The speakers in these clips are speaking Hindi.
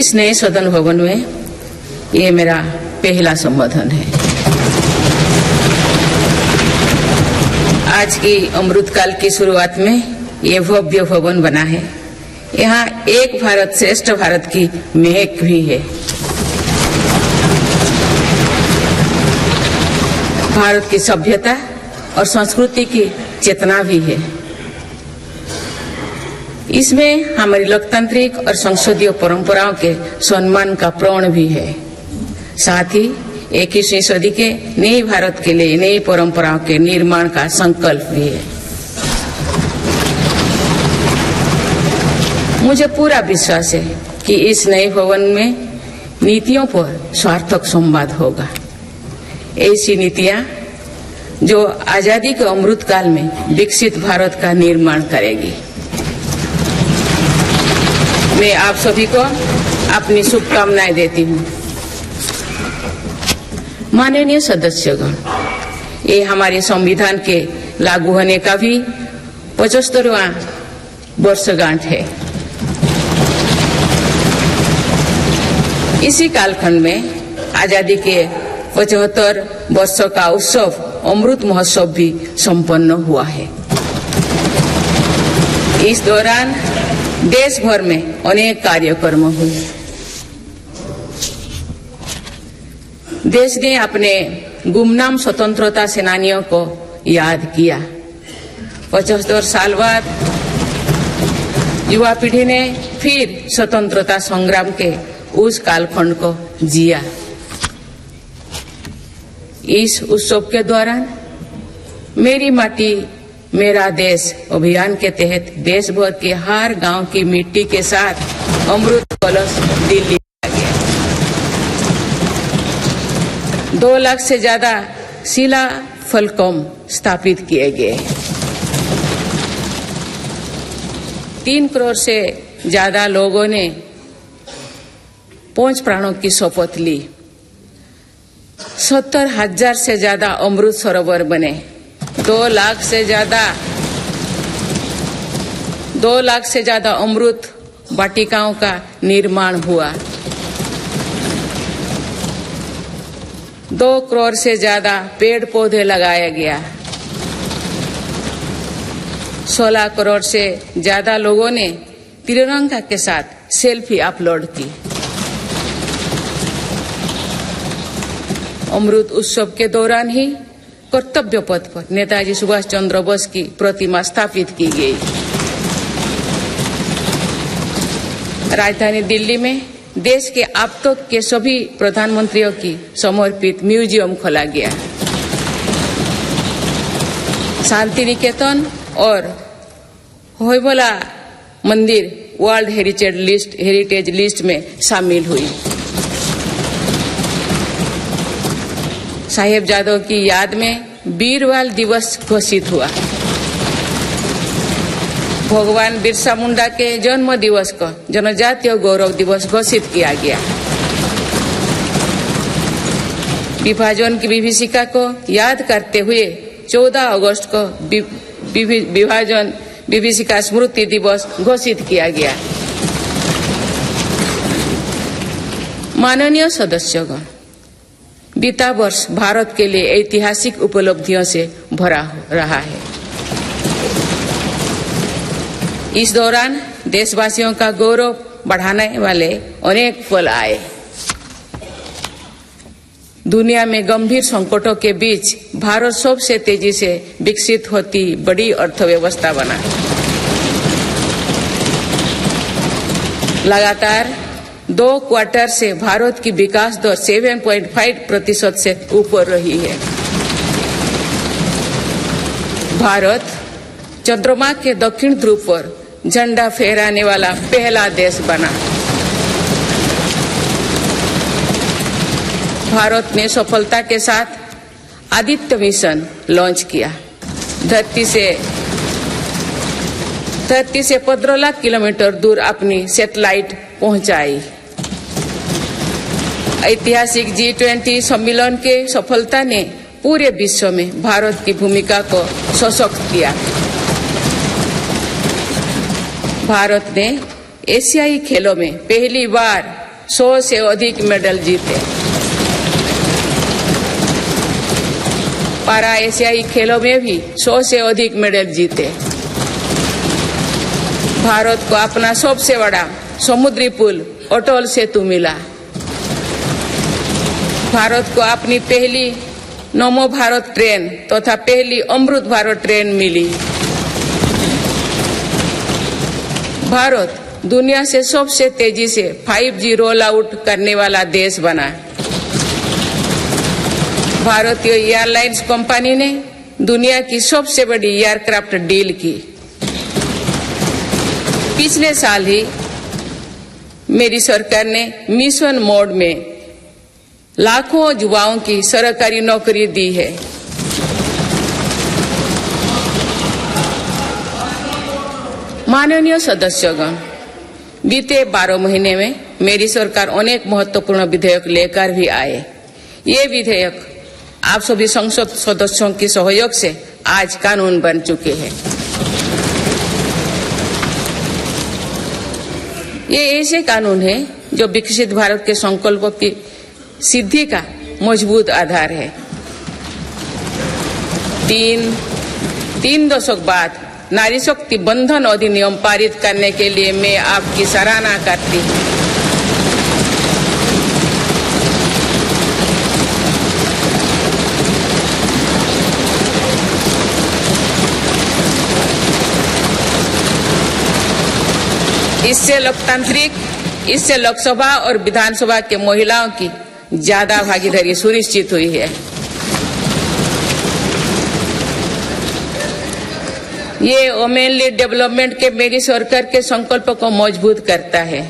इस नए सदन भवन में ये मेरा पहला संबोधन है। आज की अमृतकाल की शुरुआत में ये भव्य भवन बना है। यहाँ एक भारत श्रेष्ठ भारत की महक भी है। भारत की सभ्यता और संस्कृति की चेतना भी है। इसमें हमारी लोकतांत्रिक और संसदीय परंपराओं के सम्मान का प्रण भी है। साथ ही 21वीं सदी के नए भारत के लिए नई परंपराओं के निर्माण का संकल्प भी है। मुझे पूरा विश्वास है कि इस नए भवन में नीतियों पर सार्थक संवाद होगा। ऐसी नीतियां जो आजादी के अमृत काल में विकसित भारत का निर्माण करेगी। मैं आप सभी को अपनी शुभकामनाएं देती हूँ। माननीय सदस्यगण, ये हमारे संविधान के लागू होने का भी 75वां वर्षगांठ है। इसी कालखंड में आजादी के 75 वर्षों का उत्सव अमृत महोत्सव भी संपन्न हुआ है। इस दौरान देश भर में अनेक कार्यक्रम हुए। देश ने अपने गुमनाम स्वतंत्रता सेनानियों को याद किया। 75 साल बाद युवा पीढ़ी ने फिर स्वतंत्रता संग्राम के उस कालखंड को जिया। इस उत्सव के दौरान मेरी माटी मेरा देश अभियान के तहत देश भर के हर गांव की मिट्टी के साथ अमृत कलश दिल्ली लाया गया। 2 लाख से ज्यादा शिला फलकों स्थापित किए गए। 3 करोड़ से ज्यादा लोगों ने 5 प्राणों की शपथ ली। 70,000 से ज्यादा अमृत सरोवर बने। 2 लाख से ज्यादा अमृत वाटिकाओं का निर्माण हुआ। 2 करोड़ से ज्यादा पेड़ पौधे लगाया गया। 16 करोड़ से ज्यादा लोगों ने तिरंगा के साथ सेल्फी अपलोड की। अमृत उत्सव के दौरान ही कर्तव्य पथ पर नेताजी सुभाष चंद्र बोस की प्रतिमा स्थापित की गई। राजधानी दिल्ली में देश के अब तक के सभी प्रधानमंत्रियों की समर्पित म्यूजियम खोला गया। शांति निकेतन और होयबला मंदिर वर्ल्ड हेरिटेज लिस्ट में शामिल हुई। साहिबजादों की याद में वीरवाल दिवस घोषित हुआ। भगवान बिरसा मुंडा के जन्म दिवस को जनजातीय गौरव दिवस घोषित किया गया। विभाजन की विभीषिका को याद करते हुए 14 अगस्त को विभाजन विभीषिका स्मृति दिवस घोषित किया गया। माननीय सदस्यगण, बीता वर्ष भारत के लिए ऐतिहासिक उपलब्धियों से भरा रहा है। इस दौरान देशवासियों का गौरव बढ़ाने वाले अनेक पल आए। दुनिया में गंभीर संकटों के बीच भारत सबसे तेजी से विकसित होती बड़ी अर्थव्यवस्था बना। लगातार 2 क्वार्टर से भारत की विकास दर 7.5% से ऊपर रही है। भारत चंद्रमा के दक्षिण ध्रुव पर झंडा फहराने वाला पहला देश बना। भारत ने सफलता के साथ आदित्य मिशन लॉन्च किया। धरती से 15 लाख किलोमीटर दूर अपनी सैटेलाइट पहुंचाई। ऐतिहासिक G20 सम्मेलन के सफलता ने पूरे विश्व में भारत की भूमिका को सशक्त किया। भारत ने एशियाई खेलों में पहली बार 100 से अधिक मेडल जीते। पारा एशियाई खेलों में भी 100 से अधिक मेडल जीते। भारत को अपना सबसे बड़ा समुद्री पुल अटल सेतु मिला। भारत को अपनी पहली नमो भारत ट्रेन तथा पहली अमृत भारत ट्रेन मिली। भारत दुनिया से सबसे तेजी से 5G रोल आउट करने वाला देश बना। भारतीय एयरलाइंस कंपनी ने दुनिया की सबसे बड़ी एयरक्राफ्ट डील की। पिछले साल ही मेरी सरकार ने मिशन मोड में लाखों युवाओं की सरकारी नौकरी दी है। माननीय सदस्यगण, बीते 12 महीने में मेरी सरकार अनेक महत्वपूर्ण विधेयक लेकर भी आए। ये विधेयक आप सभी संसद सदस्यों के सहयोग से आज कानून बन चुके हैं। ये ऐसे कानून हैं जो विकसित भारत के संकल्पों की सिद्धि का मजबूत आधार है। तीन दशक बाद नारी शक्ति बंधन अधिनियम पारित करने के लिए मैं आपकी सराहना करती हूँ। इससे लोकसभा और विधानसभा के महिलाओं की ज्यादा भागीदारी सुनिश्चित हुई है। ये वुमेन लीड डेवलपमेंट के मेरी सरकार के संकल्प को मजबूत करता है।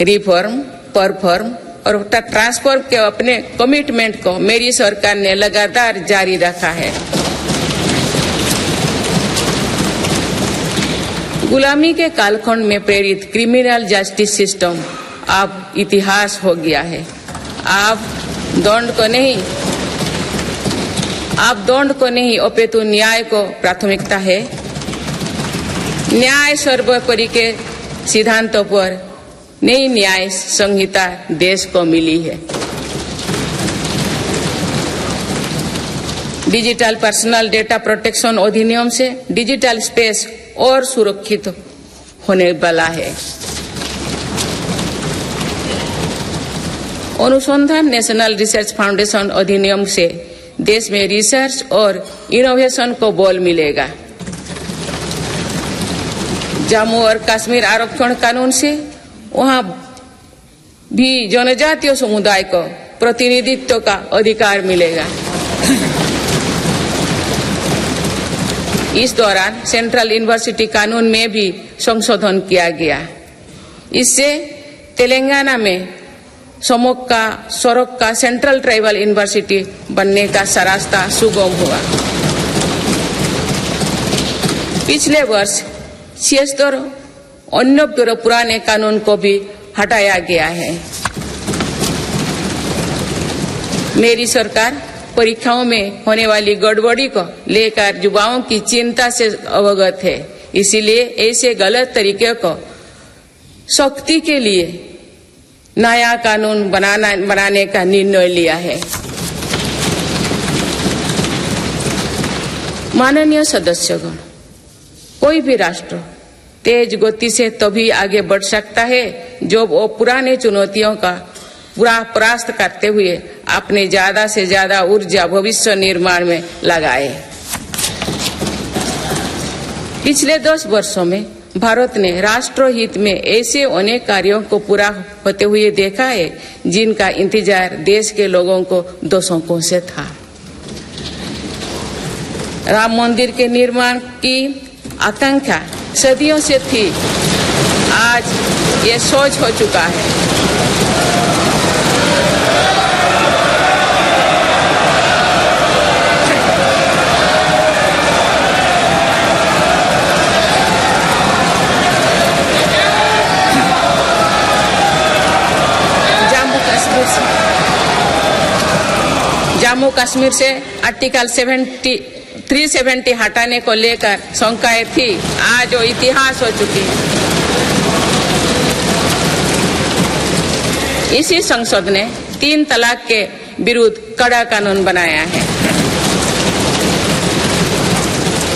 रिफॉर्म, परफॉर्म और ट्रांसफॉर्म के अपने कमिटमेंट को मेरी सरकार ने लगातार जारी रखा है। गुलामी के कालखंड में प्रेरित क्रिमिनल जस्टिस सिस्टम अब इतिहास हो गया है। आप दंड को नहीं अपितु न्याय को प्राथमिकता है। न्याय सर्वोपरि के सिद्धांतों पर नई न्याय संहिता देश को मिली है। डिजिटल पर्सनल डेटा प्रोटेक्शन अधिनियम से डिजिटल स्पेस और सुरक्षित होने वाला है। अनुसंधान नेशनल रिसर्च फाउंडेशन अधिनियम से देश में रिसर्च और इनोवेशन को बल मिलेगा। जम्मू और कश्मीर आरक्षण कानून से वहां भी जनजातीय समुदाय को प्रतिनिधित्व का अधिकार मिलेगा। इस दौरान सेंट्रल यूनिवर्सिटी कानून में भी संशोधन किया गया। इससे तेलंगाना में सरोक का सेंट्रल ट्राइबल यूनिवर्सिटी बनने का रास्ता सुगम हुआ। पिछले वर्ष 76 अन्य पुराने कानून को भी हटाया गया है। मेरी सरकार परीक्षाओं में होने वाली गड़बड़ी को लेकर युवाओं की चिंता से अवगत है। इसीलिए ऐसे गलत तरीके को सख्ती के लिए नया कानून बनाने का निर्णय लिया है। माननीय सदस्यगण, कोई भी राष्ट्र तेज गति से तभी आगे बढ़ सकता है जब वो पुराने चुनौतियों का पूरा परास्त करते हुए अपने ज्यादा से ज्यादा ऊर्जा भविष्य निर्माण में लगाए। पिछले 10 वर्षों में भारत ने राष्ट्र हित में ऐसे अनेक कार्यों को पूरा होते हुए देखा है जिनका इंतजार देश के लोगों को दशकों से था। राम मंदिर के निर्माण की आकांक्षा सदियों से थी, आज ये सोच हो चुका है। जम्मू कश्मीर से आर्टिकल 370 हटाने को लेकर शंकाएं थी, आज वो इतिहास हो चुकी है। इसी संसद ने 3 तलाक के विरुद्ध कड़ा कानून बनाया है।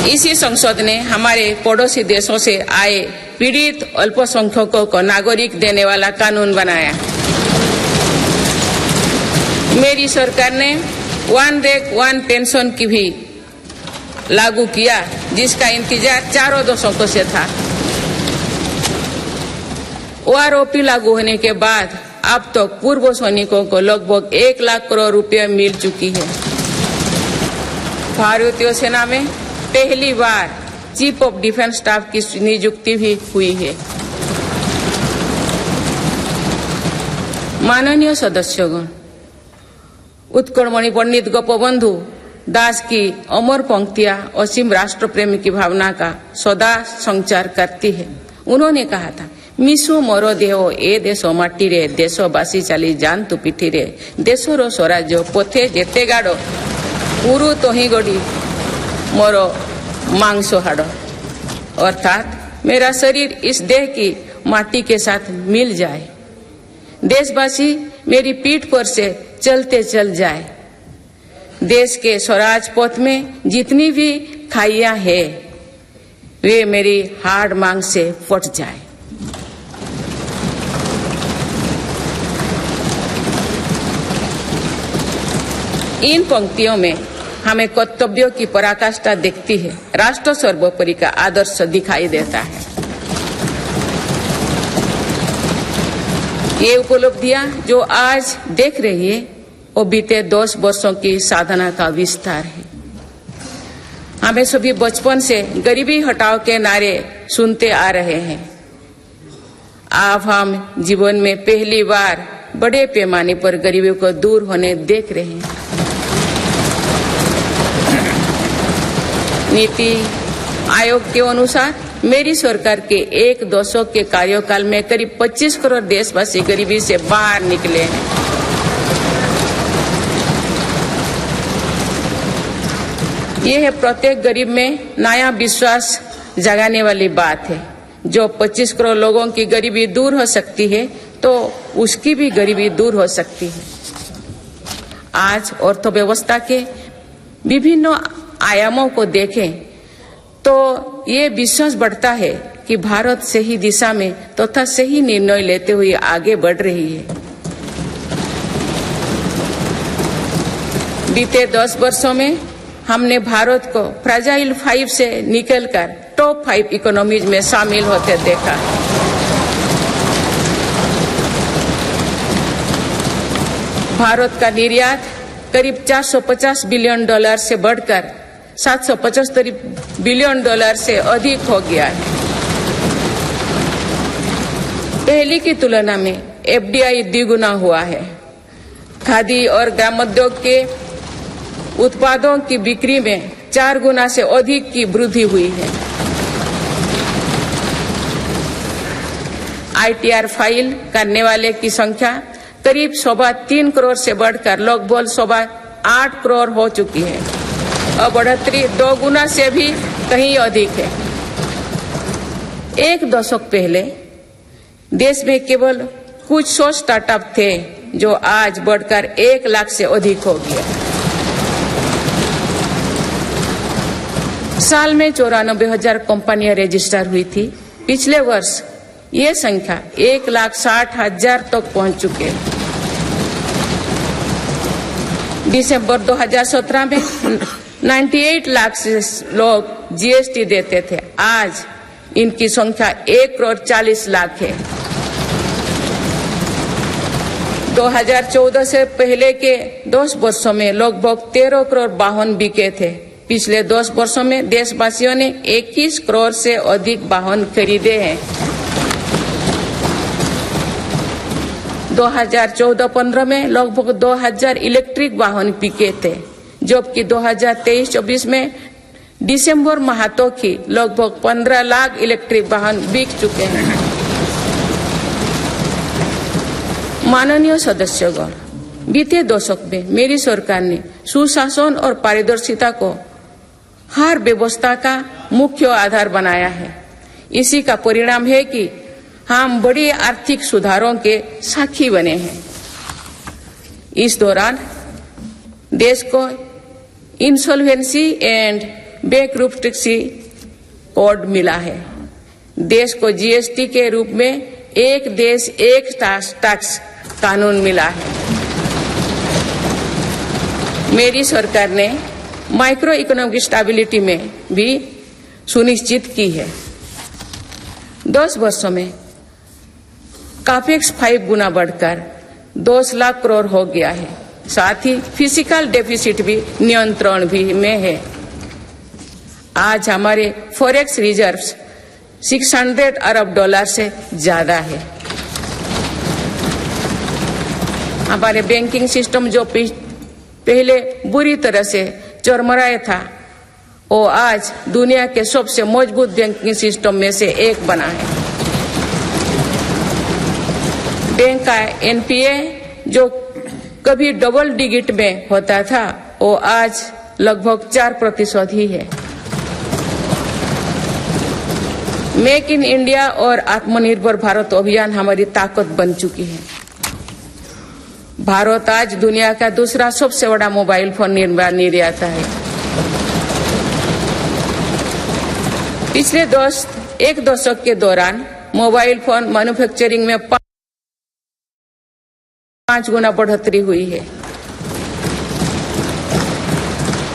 इसी संसद ने हमारे पड़ोसी देशों से आए पीड़ित अल्पसंख्यकों को नागरिक देने वाला कानून बनाया। मेरी सरकार ने वन रैंक वन पेंशन की भी लागू किया, जिसका इंतजार 4 दशकों से था। ओआरओपी लागू होने के बाद अब तो पूर्व सैनिकों को लगभग 1 लाख करोड़ रुपए मिल चुकी है। भारतीय सेना में पहली बार चीफ ऑफ डिफेंस स्टाफ की नियुक्ति भी हुई है। माननीय सदस्यगण, उत्कलमणि पंडित गोपबंधु दास की अमर पंक्तियां असीम राष्ट्र प्रेम की भावना का सदा संचार करती है। उन्होंने कहा था, मिशु मोर देह ए देश माटी रे, देशवासी चली जान तू पिठी रे, देशर स्वराज्य पथे जेते गाड़ पुरु तही गड़ी मोर मांस हाड़। अर्थात मेरा शरीर इस देह की माटी के साथ मिल जाए, देशवासी मेरी पीठ पर से चलते चल जाए, देश के स्वराज पथ में जितनी भी खाइयां है वे मेरी हाड़ मांग से फट जाए। इन पंक्तियों में हमें कर्तव्यों की पराकाष्ठा दिखती है। राष्ट्र सर्वोपरि का आदर्श दिखाई देता है। ये उपलब्धियां जो आज देख रही है वो बीते 10 वर्षों की साधना का विस्तार है। हमें सभी बचपन से गरीबी हटाओ के नारे सुनते आ रहे हैं। अब हम जीवन में पहली बार बड़े पैमाने पर गरीबी को दूर होने देख रहे हैं। नीति आयोग के अनुसार मेरी सरकार के 1 दशक के कार्यकाल में करीब 25 करोड़ देशवासी गरीबी से बाहर निकले हैं। यह है प्रत्येक गरीब में नया विश्वास जगाने वाली बात है। जो 25 करोड़ लोगों की गरीबी दूर हो सकती है तो उसकी भी गरीबी दूर हो सकती है। आज अर्थव्यवस्था के विभिन्न आयामों को देखें तो ये विश्वास बढ़ता है कि भारत सही दिशा में तथा सही निर्णय लेते हुए आगे बढ़ रही है। बीते 10 वर्षों में हमने भारत को फ्रेजाइल 5 से निकलकर टॉप 5 इकोनॉमीज में शामिल होते देखा। भारत का निर्यात करीब $450 बिलियन से बढ़कर $775 बिलियन से अधिक हो गया है। पहले की तुलना में एफडीआई द्विगुना हुआ है। खादी और ग्रामोद्योग के उत्पादों की बिक्री में 4 गुना से अधिक की वृद्धि हुई है। आईटीआर फाइल करने वाले की संख्या करीब 3.25 करोड़ से बढ़कर लगभग 8.25 करोड़ हो चुकी है और बढ़ोतरी 2 गुना से भी कहीं अधिक है। 1 दशक पहले देश में केवल कुछ 100 स्टार्टअप थे जो आज बढ़कर 1 लाख से अधिक हो गया। साल में 94,000 कंपनियां रजिस्टर हुई थी। पिछले वर्ष ये संख्या 1,60,000 तक पहुंच चुके हैं। दिसंबर 2017 में 98 लाख से लोग जीएसटी देते थे। आज इनकी संख्या 1,40,00,000 है। 2014 से पहले के 10 वर्षों में लगभग 13 करोड़ वाहन बिके थे। पिछले 10 वर्षों में देशवासियों ने 21 करोड़ से अधिक वाहन खरीदे हैं। 2014-15 में लगभग 2,000 इलेक्ट्रिक वाहन बिके थे, जबकि 2023-24 में दिसंबर माह तक ही लगभग 15 लाख इलेक्ट्रिक वाहन बिक चुके हैं। माननीय सदस्यगण, बीते दशक में मेरी सरकार ने सुशासन और पारदर्शिता को हर व्यवस्था का मुख्य आधार बनाया है। इसी का परिणाम है कि हम बड़ी आर्थिक सुधारों के साक्षी बने हैं। इस दौरान देश को इंसॉल्वेंसी एंड बैंकरप्सी कोड मिला है। देश को जीएसटी के रूप में एक देश एक टैक्स कानून मिला है। मेरी सरकार ने माइक्रो इकोनॉमिक स्टेबिलिटी में भी सुनिश्चित की है। 10 वर्षों में कैपेक्स 5 गुना बढ़कर 10 लाख करोड़ हो गया है। साथ ही फिजिकल डेफिसिट भी नियंत्रण भी में है। आज हमारे फॉरेक्स रिजर्व्स 600 अरब डॉलर से ज्यादा है। हमारे बैंकिंग सिस्टम जो पहले बुरी तरह से चरमराया था, वो आज दुनिया के सबसे मजबूत बैंकिंग सिस्टम में से एक बना है। बैंक का एनपीए जो कभी डबल डिजिट में होता था, वो आज लगभग 4% ही है। मेक इन इंडिया और आत्मनिर्भर भारत अभियान हमारी ताकत बन चुकी है। भारत आज दुनिया का दूसरा सबसे बड़ा मोबाइल फोन निर्यात है। पिछले एक दशक के दौरान मोबाइल फोन मैन्युफैक्चरिंग में 5 गुना बढ़ोतरी हुई है।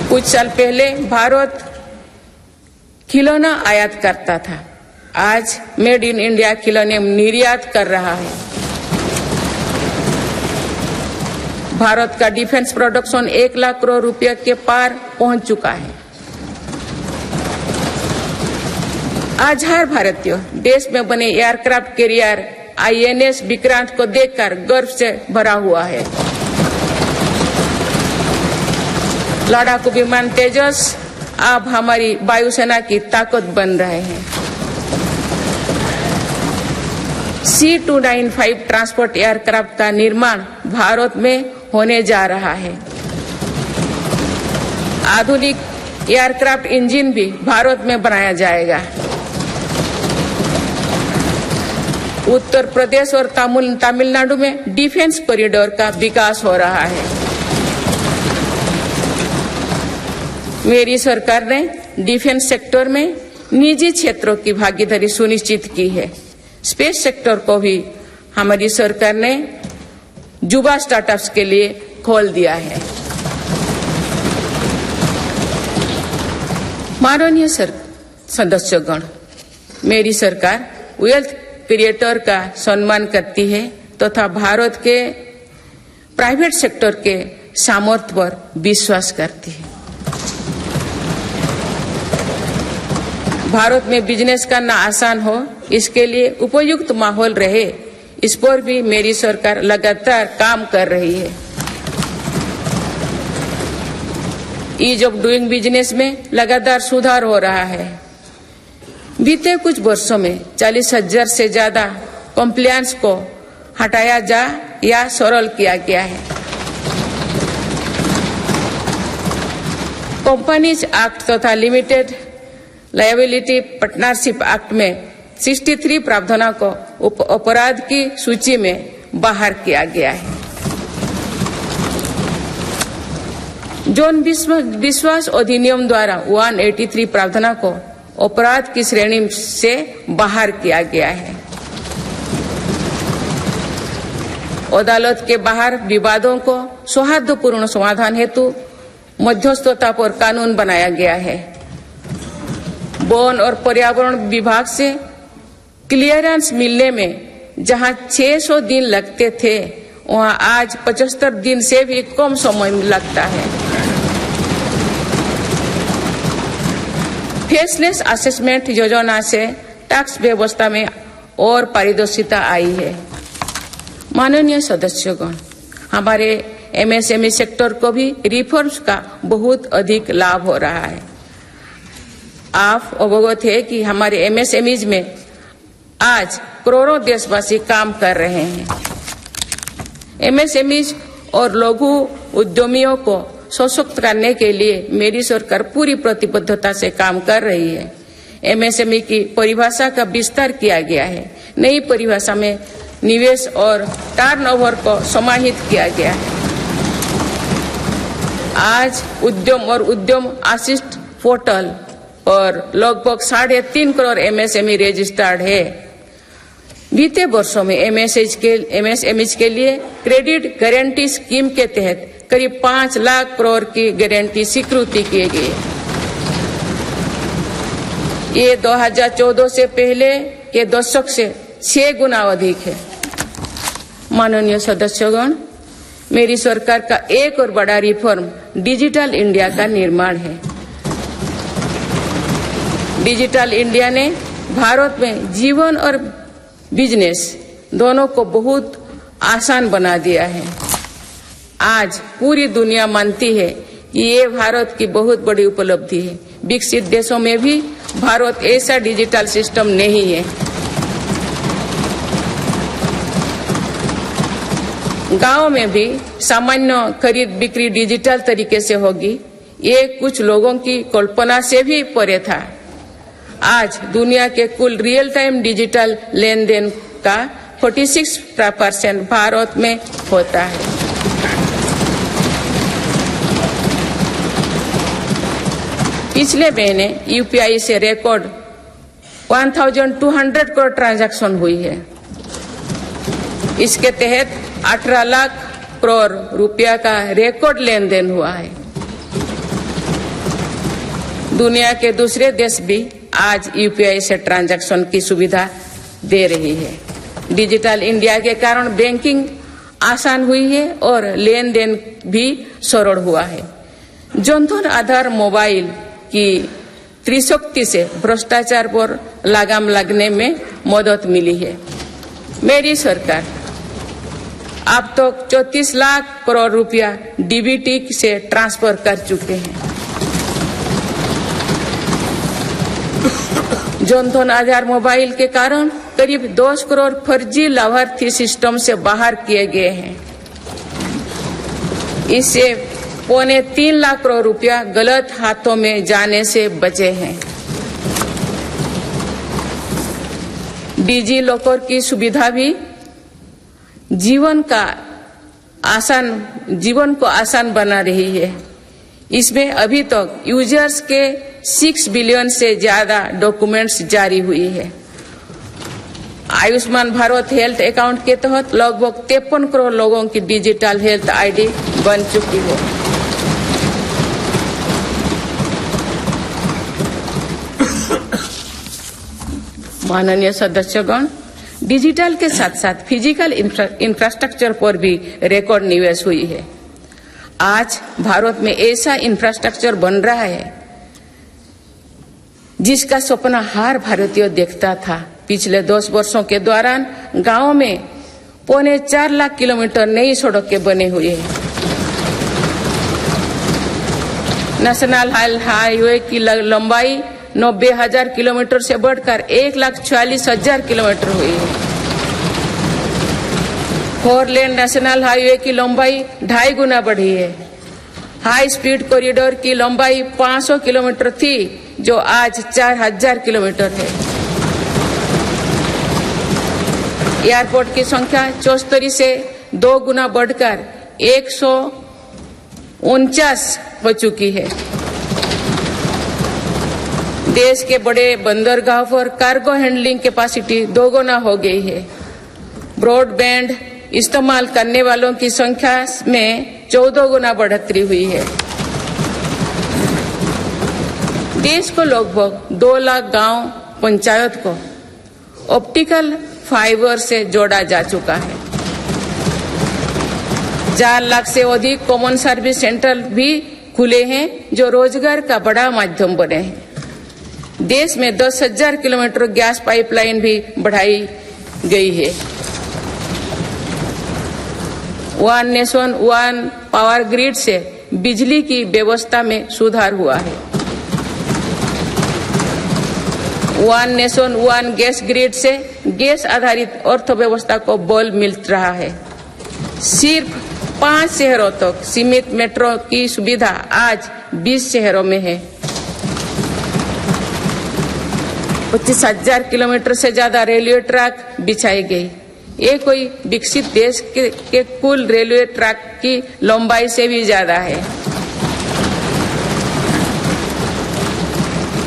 कुछ साल पहले भारत खिलौना आयात करता था, आज मेड इन इंडिया खिलौने निर्यात कर रहा है। भारत का डिफेंस प्रोडक्शन 1 लाख करोड़ रुपए के पार पहुंच चुका है। आज हर भारतीय देश में बने एयरक्राफ्ट कैरियर आईएनएस विक्रांत को देखकर गर्व से भरा हुआ है। लड़ाकू विमान तेजस अब हमारी वायुसेना की ताकत बन रहे हैं। C295 ट्रांसपोर्ट एयरक्राफ्ट का निर्माण भारत में होने जा रहा है। आधुनिक एयरक्राफ्ट इंजन भी भारत में बनाया जाएगा। उत्तर प्रदेश और तमिलनाडु में डिफेंस कॉरिडोर का विकास हो रहा है। मेरी सरकार ने डिफेंस सेक्टर में निजी क्षेत्रों की भागीदारी सुनिश्चित की है। स्पेस सेक्टर को भी हमारी सरकार ने युवा स्टार्टअप्स के लिए खोल दिया है। माननीय सदस्यगण, मेरी सरकार वेल्थ क्रिएटर का सम्मान करती है तथा भारत के प्राइवेट सेक्टर के सामर्थ्य पर विश्वास करती है। भारत में बिजनेस करना आसान हो, इसके लिए उपयुक्त माहौल रहे, इस पर भी मेरी सरकार लगातार काम कर रही है। ईज ऑफ डूइंग बिजनेस में लगातार सुधार हो रहा है। बीते कुछ वर्षों में 40,000 से ज्यादा कॉम्प्लायंस को हटाया जा या सरल किया गया है। कंपनीज एक्ट तथा लिमिटेड लायबिलिटी पार्टनरशिप एक्ट में 63 प्रावधानों को अपराध की सूची में बाहर किया गया है। जौन विश्वास अधिनियम द्वारा 183 प्रावधानों को अपराध की श्रेणी से बाहर किया गया है। अदालत के बाहर विवादों को सौहार्दपूर्ण समाधान हेतु मध्यस्थता पर कानून बनाया गया है। वन और पर्यावरण विभाग से क्लियरेंस मिलने में जहां 600 दिन लगते थे, वहां आज 75 दिन से भी कम समय लगता है। फेसलेस असेसमेंट योजना से टैक्स व्यवस्था में और पारदर्शिता आई है। माननीय सदस्यगण, हमारे एमएसएमई सेक्टर को भी रिफॉर्म्स का बहुत अधिक लाभ हो रहा है। आप अवगत है कि हमारे एमएसएमईज में आज करोड़ों देशवासी काम कर रहे हैं। एमएसएमईज और लघु उद्यमियों को सशक्त करने के लिए मेरी सरकार पूरी प्रतिबद्धता से काम कर रही है। एमएसएमई की परिभाषा का विस्तार किया गया है। नई परिभाषा में निवेश और टर्नओवर को समाहित किया गया है। आज उद्यम और उद्यम असिस्ट पोर्टल और लगभग 3.5 करोड़ MSME रजिस्टर्ड है। बीते वर्षों में MSMEs के लिए क्रेडिट गारंटी स्कीम के तहत करीब 5 लाख करोड़ की गारंटी स्वीकृति किए गए। ये 2014 से पहले के दशक से 6 गुना अधिक है। माननीय सदस्यगण, मेरी सरकार का एक और बड़ा रिफॉर्म डिजिटल इंडिया का निर्माण है। डिजिटल इंडिया ने भारत में जीवन और बिजनेस दोनों को बहुत आसान बना दिया है। आज पूरी दुनिया मानती है कि ये भारत की बहुत बड़ी उपलब्धि है। विकसित देशों में भी भारत ऐसा डिजिटल सिस्टम नहीं है। गांव में भी सामान्य खरीद बिक्री डिजिटल तरीके से होगी, ये कुछ लोगों की कल्पना से भी परे था। आज दुनिया के कुल रियल टाइम डिजिटल लेन देन का 46% भारत में होता है। पिछले महीने यूपीआई से रिकॉर्ड 1200 करोड़ ट्रांजैक्शन हुई है। इसके तहत 18 लाख करोड़ रुपया का रिकॉर्ड लेन देन हुआ है। दुनिया के दूसरे देश भी आज यूपीआई से ट्रांजैक्शन की सुविधा दे रही है। डिजिटल इंडिया के कारण बैंकिंग आसान हुई है और लेन देन भी सरल हुआ है। जनधन आधार मोबाइल की त्रिशक्ति से भ्रष्टाचार पर लगाम लगने में मदद मिली है। मेरी सरकार अब तक 34 लाख करोड़ रुपया डीबीटी से ट्रांसफर कर चुके हैं। जनधन आधार मोबाइल के कारण करीब 10 करोड़ फर्जी लाभार्थी सिस्टम से बाहर किए गए हैं। इससे 2.25 लाख करोड़ रुपया गलत हाथों में जाने से बचे हैं। डिजी लॉकर की सुविधा भी जीवन को आसान बना रही है। इसमें अभी तक यूजर्स के 6 बिलियन से ज्यादा डॉक्यूमेंट्स जारी हुई है। आयुष्मान भारत हेल्थ अकाउंट के तहत लगभग 53 करोड़ लोगों की डिजिटल हेल्थ आईडी बन चुकी है। माननीय सदस्यगण, डिजिटल के साथ साथ फिजिकल इंफ्रास्ट्रक्चर पर भी रिकॉर्ड निवेश हुई है। आज भारत में ऐसा इंफ्रास्ट्रक्चर बन रहा है जिसका सपना हर भारतीय देखता था। पिछले 10 वर्षों के दौरान गांवों में 4.25 लाख किलोमीटर नई सड़कें बने हुए हैं। नेशनल हाईवे की लंबाई 90,000 किलोमीटर से बढ़कर 1,40,000 किलोमीटर हुई है। 4 लेन नेशनल हाईवे की लंबाई 2.5 गुना बढ़ी है। हाई स्पीड कॉरिडोर की लंबाई 500 किलोमीटर थी, जो आज 4,000 किलोमीटर है। एयरपोर्ट की संख्या 74 से 2 गुना बढ़कर 149 हो चुकी है। देश के बड़े बंदरगाह पर कार्गो हैंडलिंग कैपेसिटी 2 गुना हो गई है। ब्रॉडबैंड इस्तेमाल करने वालों की संख्या में 14 गुना बढ़ोतरी हुई है। देश को लगभग 2 लाख गांव पंचायत को ऑप्टिकल फाइबर से जोड़ा जा चुका है। 4 लाख से अधिक कॉमन सर्विस सेंटर भी खुले हैं, जो रोजगार का बड़ा माध्यम बने हैं। देश में 10,000 किलोमीटर गैस पाइपलाइन भी बढ़ाई गई है। One nation one power grid से बिजली की व्यवस्था में सुधार हुआ है। One nation one gas grid से गैस आधारित अर्थव्यवस्था को बल मिल रहा है। सिर्फ 5 शहरों तक सीमित मेट्रो की सुविधा आज 20 शहरों में है। 25,000 किलोमीटर से ज्यादा रेलवे ट्रैक बिछाई गई। ये कोई विकसित देश के कुल रेलवे ट्रैक की लंबाई से भी ज्यादा है।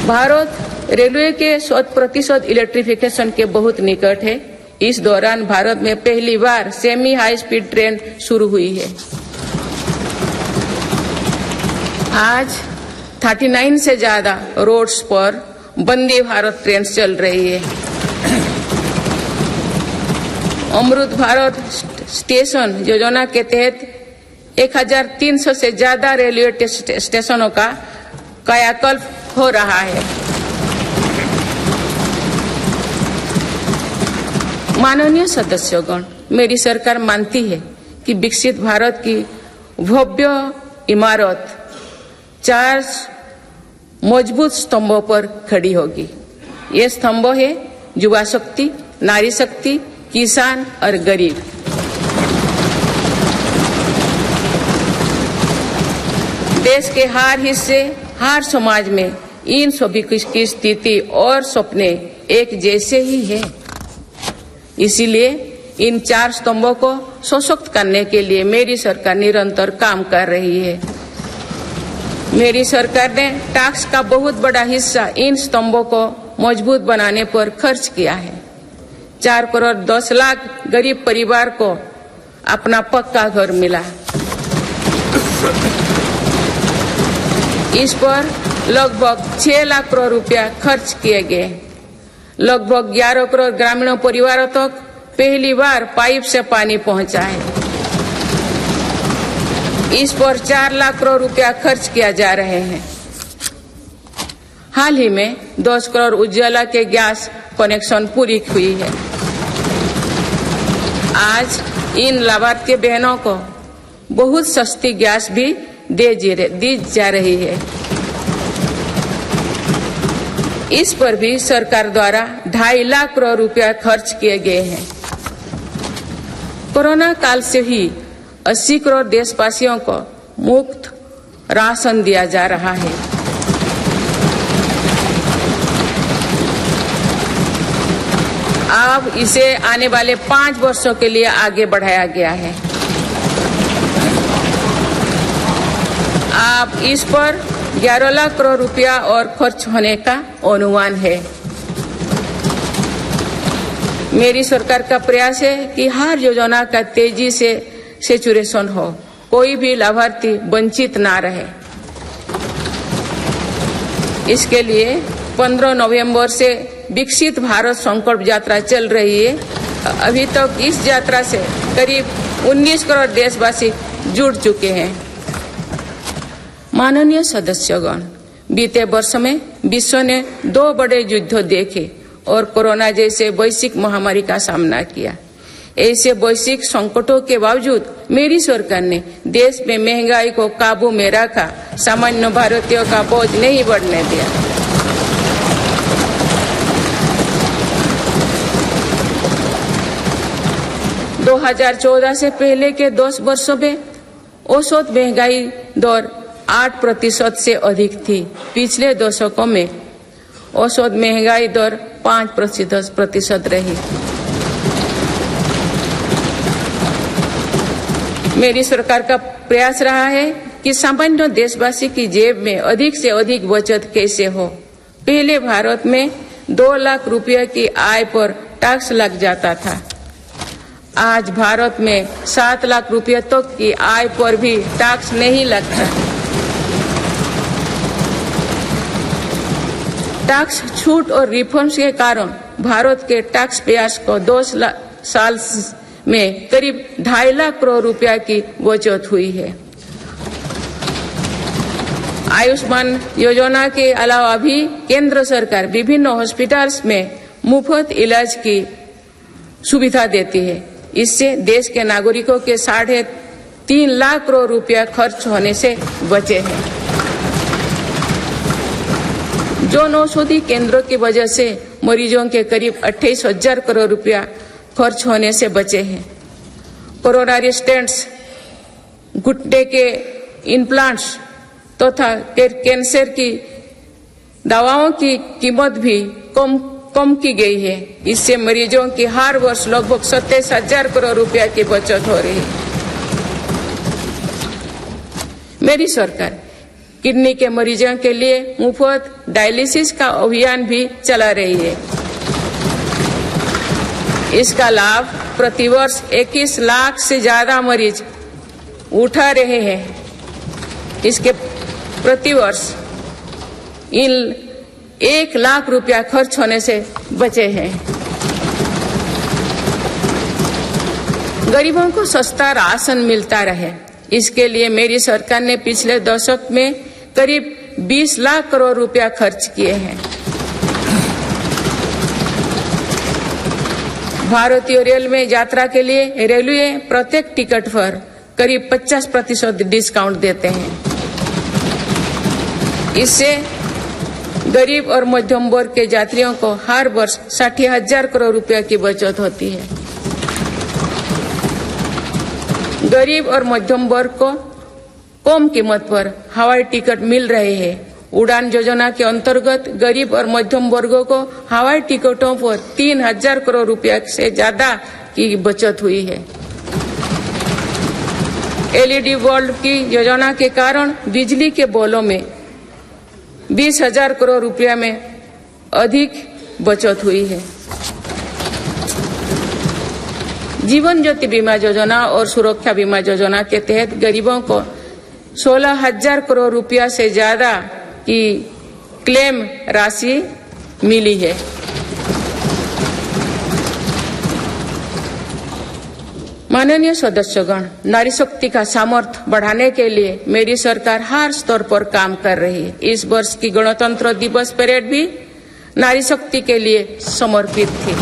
भारत रेलवे के 100% इलेक्ट्रिफिकेशन के बहुत निकट है। इस दौरान भारत में पहली बार सेमी हाई स्पीड ट्रेन शुरू हुई है। आज 39 से ज्यादा रोड्स पर वंदे भारत ट्रेन चल रही है। अमृत भारत स्टेशन योजना के तहत 1300 से ज्यादा रेलवे स्टेशनों का कायाकल्प हो रहा है। माननीय सदस्यगण, मेरी सरकार मानती है कि विकसित भारत की भव्य इमारत 4 मजबूत स्तंभों पर खड़ी होगी। ये स्तंभ है युवा शक्ति, नारी शक्ति, किसान और गरीब। देश के हर हिस्से, हर समाज में इन सभी की स्थिति और सपने एक जैसे ही है। इसीलिए इन 4 स्तंभों को सशक्त करने के लिए मेरी सरकार निरंतर काम कर रही है। मेरी सरकार ने टैक्स का बहुत बड़ा हिस्सा इन स्तंभों को मजबूत बनाने पर खर्च किया है। 4 करोड़ 10 लाख गरीब परिवार को अपना पक्का घर मिला। इस पर लगभग 6 लाख करोड़ रुपया खर्च किए गए। लगभग 11 करोड़ ग्रामीण परिवारों तक पहली बार पाइप से पानी पहुंचा है। इस पर 4 लाख करोड़ रुपया खर्च किया जा रहे हैं। हाल ही में 10 करोड़ उज्ज्वला के गैस कनेक्शन पूरी हुई है। आज इन लाभार्थी बहनों को बहुत सस्ती गैस भी दी जा रही है। इस पर भी सरकार द्वारा 2.5 लाख करोड़ रुपया खर्च किए गए हैं। कोरोना काल से ही 80 करोड़ देशवासियों को मुफ्त राशन दिया जा रहा है। अब इसे आने वाले 5 वर्षों के लिए आगे बढ़ाया गया है। अब इस पर 11 लाख करोड़ रुपया और खर्च होने का अनुमान है। मेरी सरकार का प्रयास है कि हर योजना का तेजी से सैचुरेशन हो, कोई भी लाभार्थी वंचित ना रहे। इसके लिए 15 नवंबर से विकसित भारत संकल्प यात्रा चल रही है। अभी तक इस यात्रा से करीब 19 करोड़ देशवासी जुड़ चुके हैं। माननीय सदस्यगण, बीते वर्ष में विश्व ने 2 बड़े युद्ध देखे और कोरोना जैसे वैश्विक महामारी का सामना किया। ऐसे वैश्विक संकटों के बावजूद मेरी सरकार ने देश में महंगाई को काबू में रखा, सामान्य भारतीयों का बोझ नहीं बढ़ने दिया। दो 2014 से पहले के 10 वर्षों में औसत महंगाई दर 8% से अधिक थी। पिछले दशकों में औसत महंगाई दर 5% रही। मेरी सरकार का प्रयास रहा है कि सामान्य देशवासी की जेब में अधिक से अधिक बचत कैसे हो। पहले भारत में 2 लाख रुपए की आय पर टैक्स लग जाता था। आज भारत में 7 लाख रुपए तक की आय पर भी टैक्स नहीं लगता। टैक्स छूट और रिफॉर्म्स के कारण भारत के टैक्स पेयर्स को 2 साल में करीब 2.5 लाख करोड़ रुपया की बचत हुई है। आयुष्मान योजना के अलावा भी केंद्र सरकार विभिन्न हॉस्पिटल्स में मुफ्त इलाज की सुविधा देती है। इससे देश के नागरिकों के 3.5 लाख करोड़ रुपया खर्च होने से बचे हैं। जन औषधि केंद्रों की वजह से मरीजों के करीब 28,000 करोड़ रुपया खर्च होने से बचे हैं। कोरोनरी स्टेंट्स, घुटने के इम्प्लांट्स तथा कैंसर की दवाओं की कीमत भी कम कम की गई है। इससे मरीजों की हर वर्ष लगभग 27,000 करोड़ रुपया की बचत हो रही है। मेरी सरकार किडनी के मरीजों के लिए मुफ्त डायलिसिस का अभियान भी चला रही है। इसका लाभ प्रतिवर्ष 21 लाख से ज्यादा मरीज उठा रहे हैं। इसके प्रतिवर्ष इन 1 लाख रुपया खर्च होने से बचे हैं। गरीबों को सस्ता राशन मिलता रहे, इसके लिए मेरी सरकार ने पिछले दशक में करीब 20 लाख करोड़ रुपया खर्च किए हैं। भारतीय रेल में यात्रा के लिए रेलवे प्रत्येक टिकट पर करीब 50% डिस्काउंट देते हैं। इससे गरीब और मध्यम वर्ग के यात्रियों को हर वर्ष 60,000 करोड़ रुपया की बचत होती है। गरीब और मध्यम वर्ग को कम कीमत पर हवाई टिकट मिल रहे हैं। उड़ान योजना के अंतर्गत गरीब और मध्यम वर्गों को हवाई टिकटों पर 3,000 करोड़ रुपया से ज्यादा की बचत हुई है। LED बल्ब की योजना के कारण बिजली के बिलों में 20,000 करोड़ रुपया में अधिक बचत हुई है। जीवन ज्योति बीमा योजना और सुरक्षा बीमा योजना के तहत गरीबों को 16,000 करोड़ रुपया से ज्यादा की क्लेम राशि मिली है। माननीय सदस्यगण, नारी शक्ति का सामर्थ्य बढ़ाने के लिए मेरी सरकार हर स्तर पर काम कर रही है। इस वर्ष की गणतंत्र दिवस परेड भी नारी शक्ति के लिए समर्पित थी।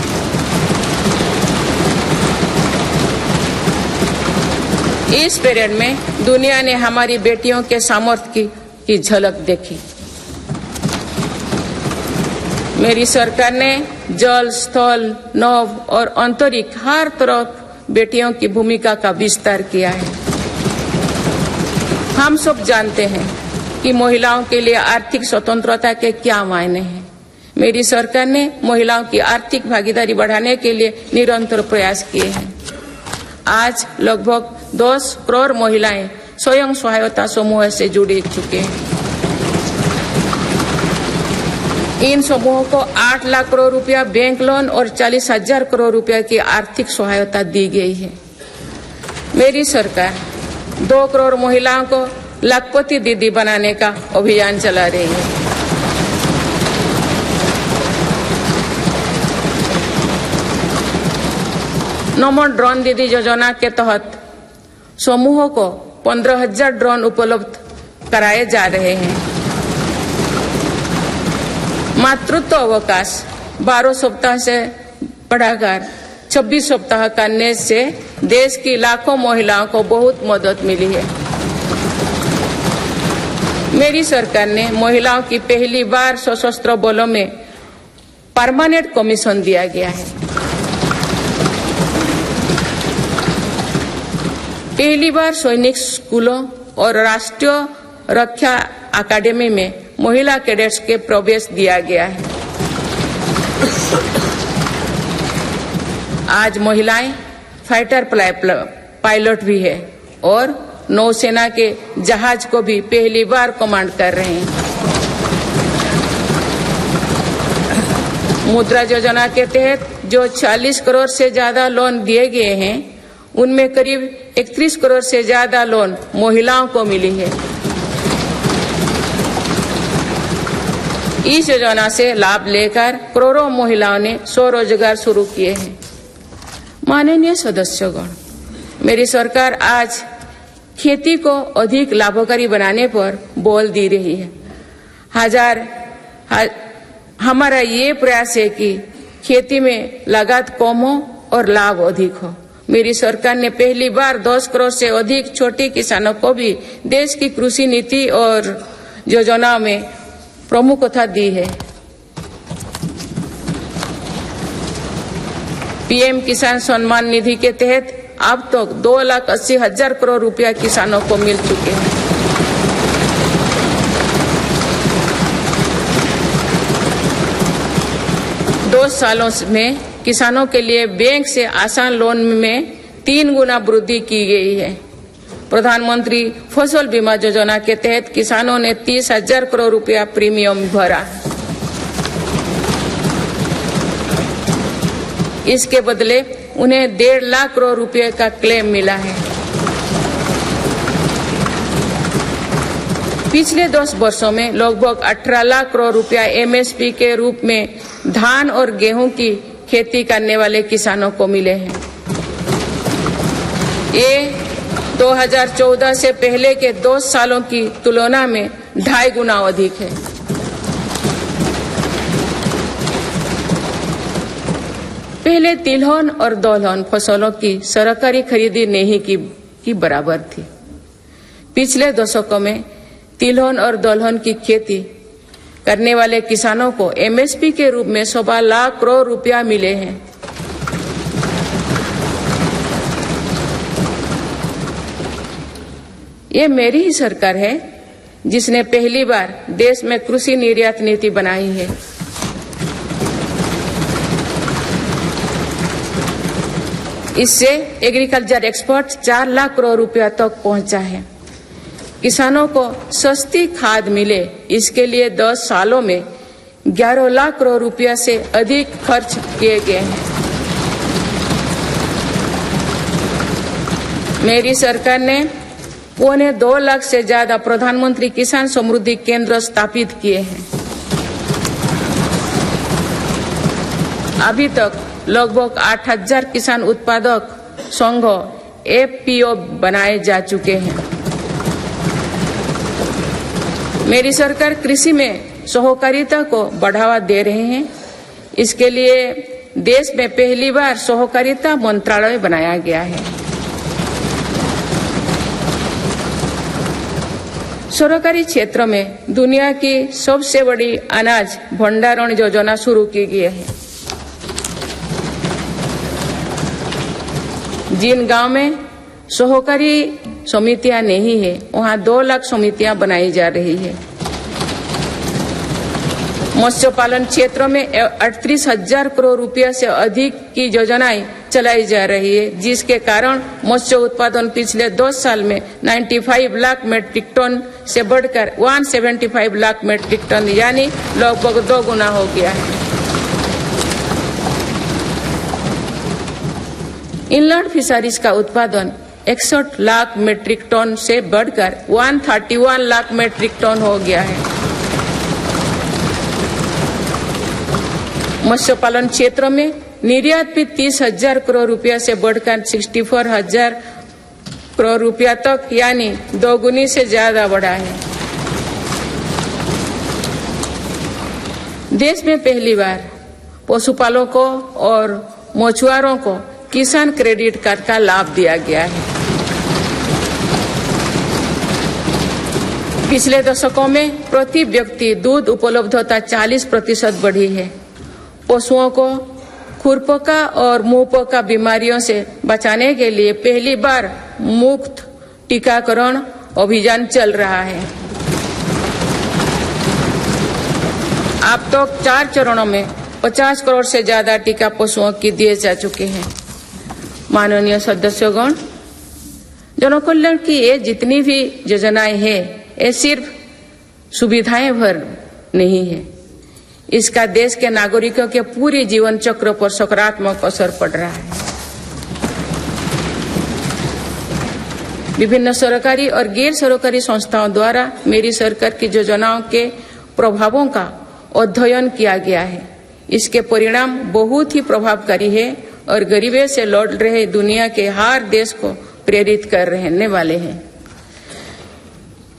इस परेड में दुनिया ने हमारी बेटियों के सामर्थ्य की झलक देखी। मेरी सरकार ने जल, स्थल, नभ और अंतरिक्ष हर तरफ बेटियों की भूमिका का विस्तार किया है। हम सब जानते हैं कि महिलाओं के लिए आर्थिक स्वतंत्रता के क्या मायने हैं। मेरी सरकार ने महिलाओं की आर्थिक भागीदारी बढ़ाने के लिए निरंतर प्रयास किए हैं। आज लगभग 10 करोड़ महिलाएं स्वयं सहायता समूह से जुड़ चुके हैं। इन समूहों को 8 लाख करोड़ रुपया बैंक लोन और 40,000 करोड़ रुपया की आर्थिक सहायता दी गई है। मेरी सरकार 2 करोड़ महिलाओं को लाखपति दीदी बनाने का अभियान चला रही है। नमो ड्रोन दीदी योजना के तहत समूहों को 15,000 ड्रोन उपलब्ध कराए जा रहे हैं। मातृत्व अवकाश 12 सप्ताह से बढ़ाकर 26 सप्ताह करने से देश की लाखों महिलाओं को बहुत मदद मिली है। मेरी सरकार ने महिलाओं की पहली बार सशस्त्र बलों में परमानेंट कमीशन दिया गया है। पहली बार सैनिक स्कूलों और राष्ट्रीय रक्षा अकादमी में महिला कैडेट्स के प्रवेश दिया गया है। आज महिलाएं फाइटर पायलट भी है और नौसेना के जहाज को भी पहली बार कमांड कर रहे हैं। मुद्रा योजना के तहत जो 40 करोड़ से ज्यादा लोन दिए गए हैं, उनमें करीब 31 करोड़ से ज्यादा लोन महिलाओं को मिली है। इस योजना से लाभ लेकर करोड़ों महिलाओं ने स्वरोजगार शुरू किए हैं। माननीय सदस्यगण, मेरी सरकार आज खेती को अधिक लाभकारी बनाने पर बल दे रही है। हमारा ये प्रयास है कि खेती में लागत कम हो और लाभ अधिक हो। मेरी सरकार ने पहली बार 10 करोड़ से अधिक छोटे किसानों को भी देश की कृषि नीति और योजना में प्रमुखता दी है। पीएम किसान सम्मान निधि के तहत अब तक 2,80,000 करोड़ रुपया किसानों को मिल चुके हैं। 2 सालों में किसानों के लिए बैंक से आसान लोन में 3 गुना वृद्धि की गई है। प्रधानमंत्री फसल बीमा योजना के तहत किसानों ने 30,000 करोड़ रुपया प्रीमियम भरा। इसके बदले उन्हें 1.5 लाख करोड़ रुपए का क्लेम मिला है। पिछले 10 वर्षों में लगभग 18 लाख करोड़ रुपया एमएसपी के रूप में धान और गेहूं की खेती करने वाले किसानों को मिले हैं। ये 2014 से पहले के 2 सालों की तुलना में 2.5 गुना अधिक है। पहले तिलहन और दलहन फसलों की सरकारी खरीदी नहीं की बराबर थी। पिछले दशकों में तिलहन और दलहन की खेती करने वाले किसानों को एमएसपी के रूप में 1.25 लाख करोड़ रुपया मिले हैं। ये मेरी ही सरकार है जिसने पहली बार देश में कृषि निर्यात नीति बनाई है। इससे एग्रीकल्चर एक्सपोर्ट 4 लाख करोड़ रुपया तक पहुंचा है। किसानों को सस्ती खाद मिले, इसके लिए 10 सालों में 11 लाख करोड़ रुपया से अधिक खर्च किए गए हैं। मेरी सरकार ने 1.25 लाख से ज्यादा प्रधानमंत्री किसान समृद्धि केंद्र स्थापित किए हैं। अभी तक लगभग 8,000 किसान उत्पादक संघ एफपीओ बनाए जा चुके हैं। मेरी सरकार कृषि में सहकारिता को बढ़ावा दे रहे हैं। इसके लिए देश में पहली बार सहकारिता मंत्रालय बनाया गया है। सरकारी क्षेत्र में दुनिया की सबसे बड़ी अनाज भंडारण योजना शुरू की गई है। जिन गांव में सहकारी समितियां नहीं है, वहां 2 लाख समितियां बनाई जा रही है। मत्स्य पालन क्षेत्र में 38,000 करोड़ रुपया से अधिक की योजनाएं चलाई जा रही है, जिसके कारण मत्स्य उत्पादन पिछले 10 साल में 95 लाख मीट्रिक टन से बढ़कर 175 लाख मीट्रिक टन यानी लगभग 2 गुना हो गया है। इनलैंड फिशरीज का उत्पादन 61 लाख मीट्रिक टन से बढ़कर 131 लाख मीट्रिक टन हो गया है। मत्स्य पालन क्षेत्र में निर्यात भी 30,000 करोड़ रुपया से बढ़कर 64,000 करोड़ रुपया तक यानी 2 गुनी से ज्यादा बढ़ा है। देश में पहली बार पशुपालकों और मछुआरों को किसान क्रेडिट कार्ड का लाभ दिया गया है। पिछले दशकों में प्रति व्यक्ति दूध उपलब्धता 40% बढ़ी है। पशुओं को खुरपका और मुंहपका बीमारियों से बचाने के लिए पहली बार मुफ्त टीकाकरण अभियान चल रहा है। अब तक 4 चरणों में 50 करोड़ से ज्यादा टीका पशुओं की दिए जा चुके हैं। माननीय सदस्यगण, जनकल्याण की ये जितनी भी योजनाएं हैं, ये सिर्फ सुविधाएं भर नहीं है, इसका देश के नागरिकों के पूरे जीवन चक्र पर सकारात्मक असर पड़ रहा है। विभिन्न सरकारी और गैर सरकारी संस्थाओं द्वारा मेरी सरकार की योजनाओं के प्रभावों का अध्ययन किया गया है। इसके परिणाम बहुत ही प्रभावकारी है और गरीबी से लड़ रहे दुनिया के हर देश को प्रेरित कर रहने वाले हैं।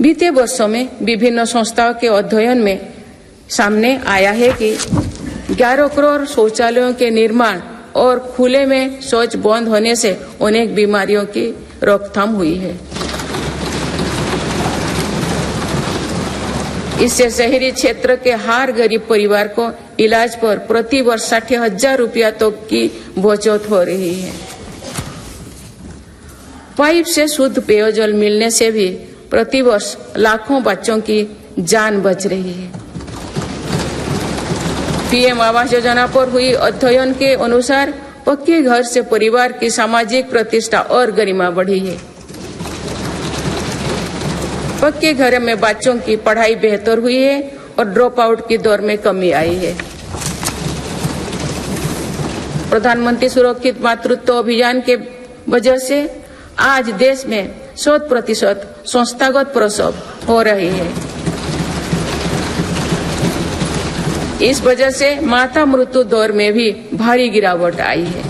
बीते वर्षों में विभिन्न संस्थाओं के अध्ययन में सामने आया है कि 11 करोड़ शौचालयों के निर्माण और खुले में शौच बंद होने से अनेक बीमारियों की रोकथाम हुई है। इससे शहरी क्षेत्र के हर गरीब परिवार को इलाज पर प्रति वर्ष 60,000 रुपया तक की बचत हो रही है। पाइप से शुद्ध पेयजल मिलने से भी प्रति वर्ष लाखों बच्चों की जान बच रही है। पीएम आवास योजना पर हुई अध्ययन के अनुसार पक्के घर से परिवार की सामाजिक प्रतिष्ठा और गरिमा बढ़ी है। पक्के घर में बच्चों की पढ़ाई बेहतर हुई है और ड्रॉप आउट की दर में कमी आई है। प्रधानमंत्री सुरक्षित मातृत्व अभियान के वजह से आज देश में 100% संस्थागत प्रसव हो रही है। इस वजह से माता मृत्यु दर में भी भारी गिरावट आई है।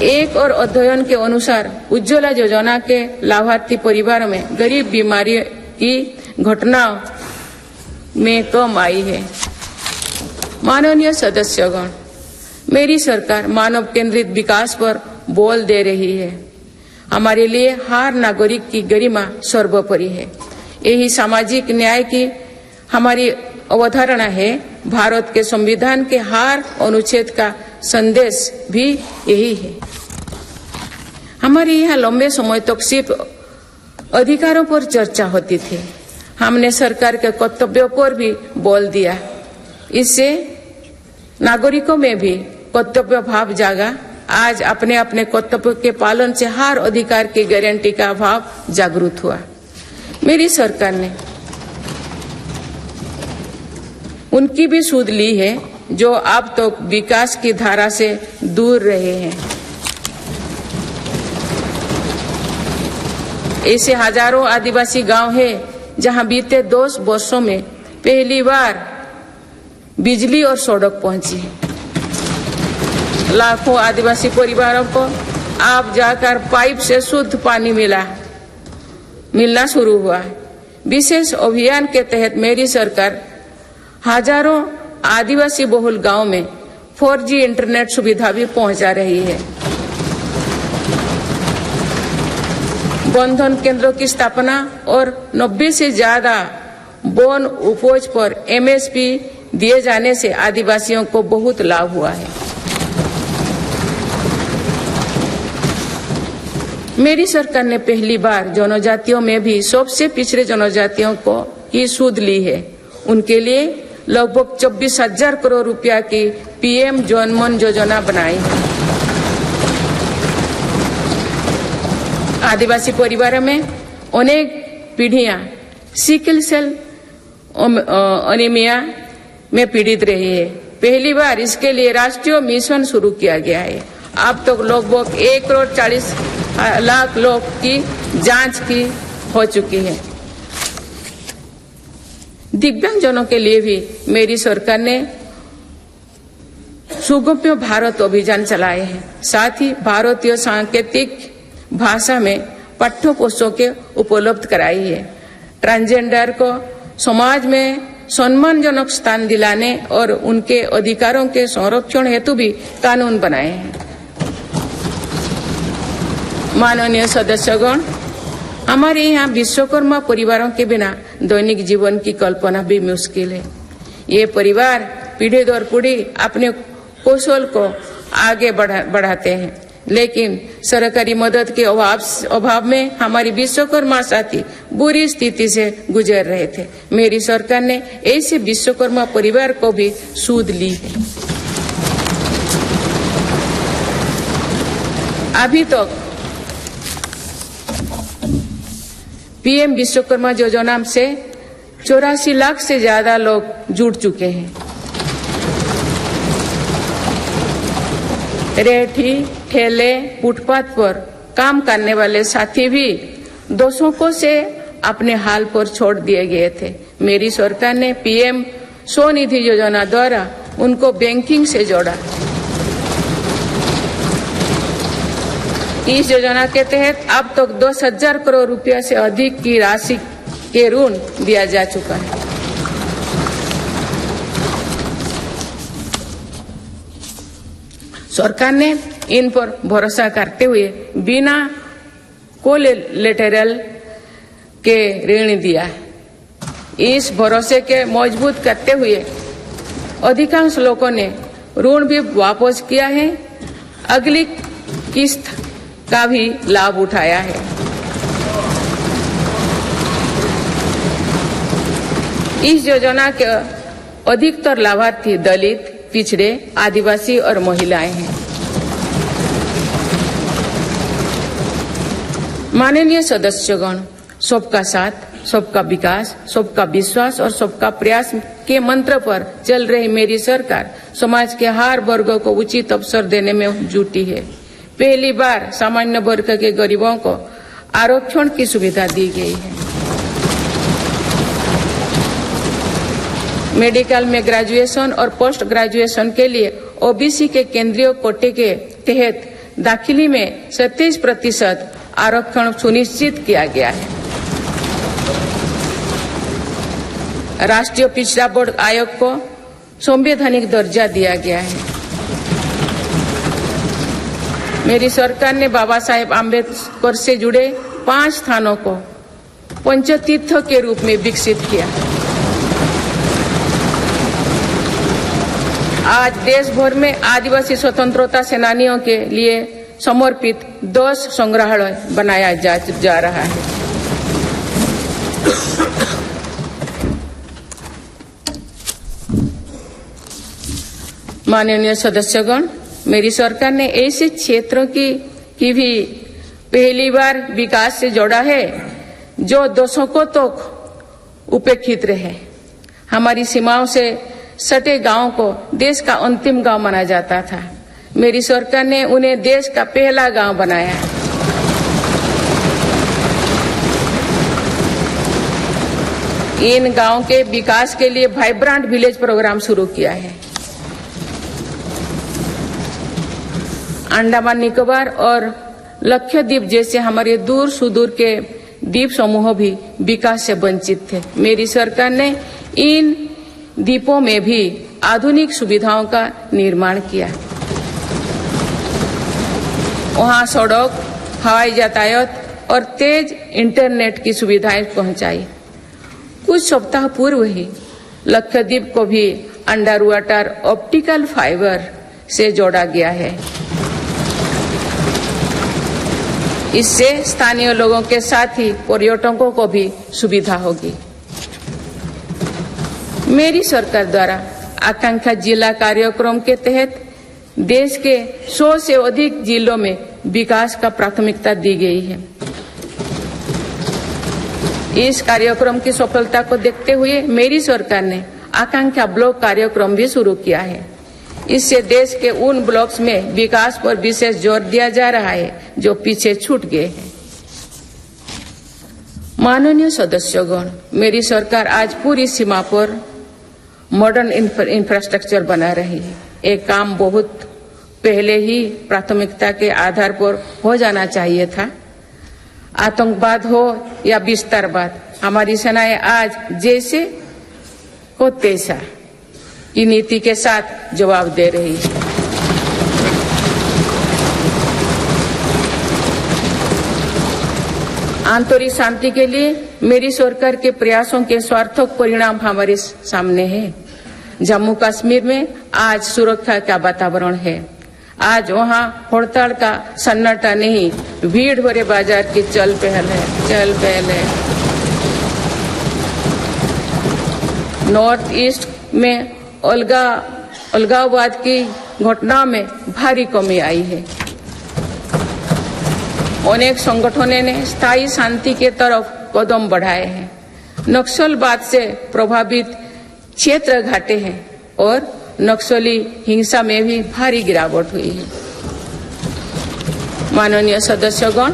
एक और अध्ययन के अनुसार उज्ज्वला योजना के लाभार्थी परिवारों में गरीब बीमारी की घटनाओं में कम आई है। माननीय सदस्यगण, मेरी सरकार मानव केंद्रित विकास पर बल दे रही है। हमारे लिए हर नागरिक की गरिमा सर्वोपरि है। यही सामाजिक न्याय की हमारी अवधारणा है। भारत के संविधान के हर अनुच्छेद का संदेश भी यही है। हमारे यहाँ लंबे समय तक सिर्फ अधिकारों पर चर्चा होती थी। हमने सरकार के कर्तव्यों पर भी बल दिया। इससे नागरिकों में भी कर्तव्य भाव जागा। आज अपने अपने कर्तव्य के पालन से हर अधिकार की गारंटी का भाव जागृत हुआ। मेरी सरकार ने उनकी भी सुध ली है जो अब तो विकास की धारा से दूर रहे हैं। ऐसे हजारों आदिवासी गांव हैं जहां बीते 10 वर्षों में पहली बार बिजली और सड़क पहुंची। लाखों आदिवासी परिवारों को अब जाकर पाइप से शुद्ध पानी मिलना शुरू हुआ। विशेष अभियान के तहत मेरी सरकार हजारों आदिवासी बहुल गांव में 4G इंटरनेट सुविधा भी पहुंचा रही है। बंधन केंद्रों की स्थापना और 90 से ज्यादा वन उपज पर MSP दिए जाने से आदिवासियों को बहुत लाभ हुआ है। मेरी सरकार ने पहली बार जनजातियों में भी सबसे पिछड़े जनजातियों को की सुध ली है। उनके लिए लगभग 24,000 करोड़ रुपया की PM जनमन योजना बनाई है। आदिवासी परिवारों में अनेक पीढ़ियां सिकल सेल एनीमिया में पीड़ित रही है। पहली बार इसके लिए राष्ट्रीय मिशन शुरू किया गया है। अब तक लगभग 1,40,00,000 लोग की जांच की हो चुकी है। दिव्यांगजनों के लिए भी मेरी सरकार ने सुगम्य भारत अभियान चलाए हैं। साथ ही भारतीय सांकेतिक भाषा में पाठ्य पुस्तकें उपलब्ध कराई है। ट्रांसजेंडर को समाज में सम्मानजनक स्थान दिलाने और उनके अधिकारों के संरक्षण हेतु भी कानून बनाए हैं। माननीय सदस्यगण, हमारे यहाँ विश्वकर्मा परिवारों के बिना दैनिक जीवन की कल्पना भी मुश्किल है। ये परिवार पीढ़ी दर पीढ़ी अपने कौशल को आगे बढ़ाते हैं, लेकिन सरकारी मदद के अभाव में हमारी विश्वकर्मा साथी बुरी स्थिति से गुजर रहे थे। मेरी सरकार ने ऐसे विश्वकर्मा परिवार को भी सुध ली है। अभी तक PM विश्वकर्मा योजना से 84 लाख से ज्यादा लोग जुड़ चुके हैं। रेहड़ी ठेले फुटपाथ पर काम करने वाले साथी भी दशकों से अपने हाल पर छोड़ दिए गए थे। मेरी सरकार ने PM स्वनिधि योजना द्वारा उनको बैंकिंग से जोड़ा। इस योजना के तहत अब तक 10,000 करोड़ रुपया से अधिक की राशि के ऋण दिया जा चुका है। सरकार ने इन पर भरोसा करते हुए बिना कोलेटरल के ऋण दिया है। इस भरोसे के मजबूत करते हुए अधिकांश लोगों ने ऋण भी वापस किया है, अगली किस्त का भी लाभ उठाया है। इस योजना के अधिकतर लाभार्थी दलित, पिछड़े, आदिवासी और महिलाएं हैं। माननीय सदस्यगण, सबका साथ, सबका विकास, सबका विश्वास और सबका प्रयास के मंत्र पर चल रही मेरी सरकार समाज के हर वर्ग को उचित अवसर देने में जुटी है। पहली बार सामान्य वर्ग के गरीबों को आरक्षण की सुविधा दी गई है। मेडिकल में ग्रेजुएशन और पोस्ट ग्रेजुएशन के लिए ओबीसी के केंद्रीय कोटे के तहत दाखिली में 37% आरक्षण सुनिश्चित किया गया है। राष्ट्रीय पिछड़ा बोर्ड आयोग को संवैधानिक दर्जा दिया गया है। मेरी सरकार ने बाबा साहेब आम्बेडकर से जुड़े 5 स्थानों को पंचतीर्थ के रूप में विकसित किया। आज देश भर में आदिवासी स्वतंत्रता सेनानियों के लिए समर्पित 10 संग्रहालय बनाया जा रहा है। माननीय सदस्यगण, मेरी सरकार ने ऐसे क्षेत्रों की भी पहली बार विकास से जोड़ा है जो दशकों तक उपेक्षित रहे। हमारी सीमाओं से सटे गांवों को देश का अंतिम गांव माना जाता था। मेरी सरकार ने उन्हें देश का पहला गांव बनाया। इन गांवों के विकास के लिए वाइब्रेंट विलेज प्रोग्राम शुरू किया है। अंडमान निकोबार और लक्षद्वीप जैसे हमारे दूर सुदूर के द्वीप समूह भी विकास से वंचित थे। मेरी सरकार ने इन द्वीपों में भी आधुनिक सुविधाओं का निर्माण किया। वहां सड़क, हवाई यातायात और तेज इंटरनेट की सुविधाएं पहुंचाई। कुछ सप्ताह पूर्व ही लक्षद्वीप को भी अंडर वाटर ऑप्टिकल फाइबर से जोड़ा गया है। इससे स्थानीय लोगों के साथ ही पर्यटकों को भी सुविधा होगी। मेरी सरकार द्वारा आकांक्षा जिला कार्यक्रम के तहत देश के 100 से अधिक जिलों में विकास का प्राथमिकता दी गई है। इस कार्यक्रम की सफलता को देखते हुए मेरी सरकार ने आकांक्षा ब्लॉक कार्यक्रम भी शुरू किया है। इससे देश के उन ब्लॉक्स में विकास पर विशेष जोर दिया जा रहा है जो पीछे छूट गए हैं। माननीय सदस्यगण, मेरी सरकार आज पूरी सीमा पर मॉडर्न इंफ्रास्ट्रक्चर बना रही है। एक काम बहुत पहले ही प्राथमिकता के आधार पर हो जाना चाहिए था। आतंकवाद हो या विस्तारवाद, हमारी सेनाएं आज जैसे को तैसा की नीति के साथ जवाब दे रही है। आंतरिक शांति के लिए मेरी सरकार के प्रयासों के सार्थक परिणाम हमारे सामने हैं। जम्मू कश्मीर में आज सुरक्षा का वातावरण है। आज वहां हड़ताल का सन्नाटा नहीं, भीड़ भरे बाजार की चल पहल है। नॉर्थ ईस्ट में अलगाववाद की घटना में भारी कमी आई है। अनेक संगठनों ने स्थायी शांति के तरफ कदम बढ़ाए हैं। नक्सलवाद से प्रभावित क्षेत्र घटे हैं और नक्सली हिंसा में भी भारी गिरावट हुई है। माननीय सदस्यगण,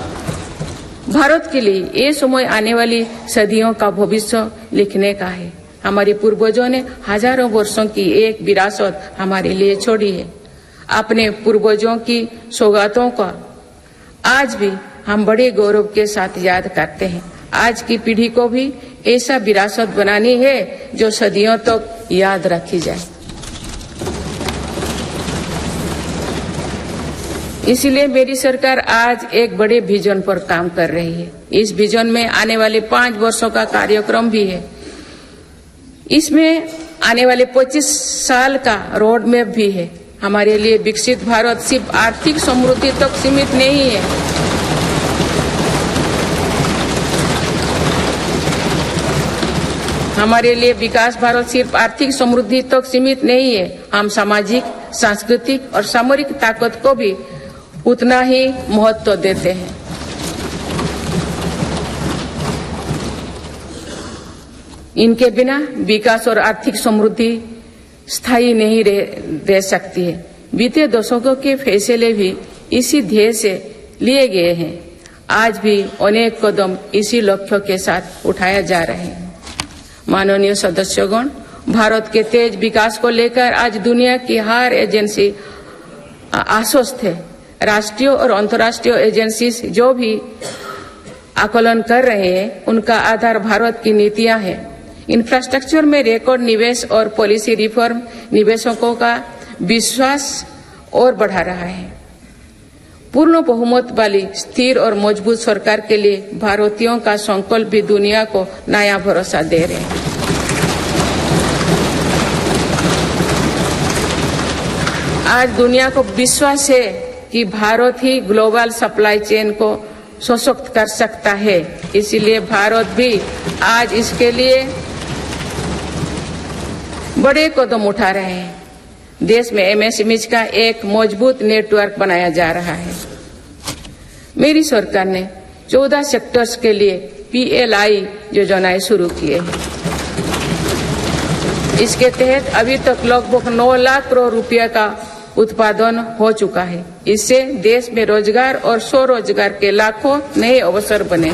भारत के लिए ये समय आने वाली सदियों का भविष्य लिखने का है। हमारे पूर्वजों ने हजारों वर्षों की एक विरासत हमारे लिए छोड़ी है। अपने पूर्वजों की सौगातों का आज भी हम बड़े गौरव के साथ याद करते हैं। आज की पीढ़ी को भी ऐसा विरासत बनानी है जो सदियों तक याद रखी जाए। इसलिए मेरी सरकार आज एक बड़े विजन पर काम कर रही है। इस विजन में आने वाले 5 वर्षों का कार्यक्रम भी है। इसमें आने वाले 25 साल का रोड मैप भी है। हमारे लिए विकसित भारत सिर्फ आर्थिक समृद्धि तक सीमित नहीं है। हमारे लिए विकास भारत सिर्फ आर्थिक समृद्धि तक सीमित नहीं है, हम सामाजिक, सांस्कृतिक और सामरिक ताकत को भी उतना ही महत्व देते हैं। इनके बिना विकास और आर्थिक समृद्धि स्थायी नहीं रह सकती है। बीते दशकों के फैसले भी इसी ध्येय से लिए गए हैं। आज भी अनेक कदम इसी लक्ष्य के साथ उठाया जा रहे हैं। माननीय सदस्यगण, भारत के तेज विकास को लेकर आज दुनिया की हर एजेंसी आश्वस्त है। राष्ट्रीय और अंतर्राष्ट्रीय एजेंसी जो भी आकलन कर रहे हैं, उनका आधार भारत की नीतियां हैं। इंफ्रास्ट्रक्चर में रिकॉर्ड निवेश और पॉलिसी रिफॉर्म निवेशकों का विश्वास और बढ़ा रहा है। पूर्ण बहुमत वाली स्थिर और मजबूत सरकार के लिए भारतीयों का संकल्प भी दुनिया को नया भरोसा दे रहे हैं। आज दुनिया को विश्वास है कि भारत ही ग्लोबल सप्लाई चेन को सशक्त कर सकता है। इसीलिए भारत भी आज इसके लिए बड़े कदम उठा रहे हैं। देश में एमएसएमई का एक मजबूत नेटवर्क बनाया जा रहा है। मेरी सरकार ने 14 सेक्टर्स के लिए PLI योजनाएं शुरू किए हैं। इसके तहत अभी तक लगभग 9 लाख करोड़ रुपया का उत्पादन हो चुका है। इससे देश में रोजगार और स्वरोजगार के लाखों नए अवसर बने।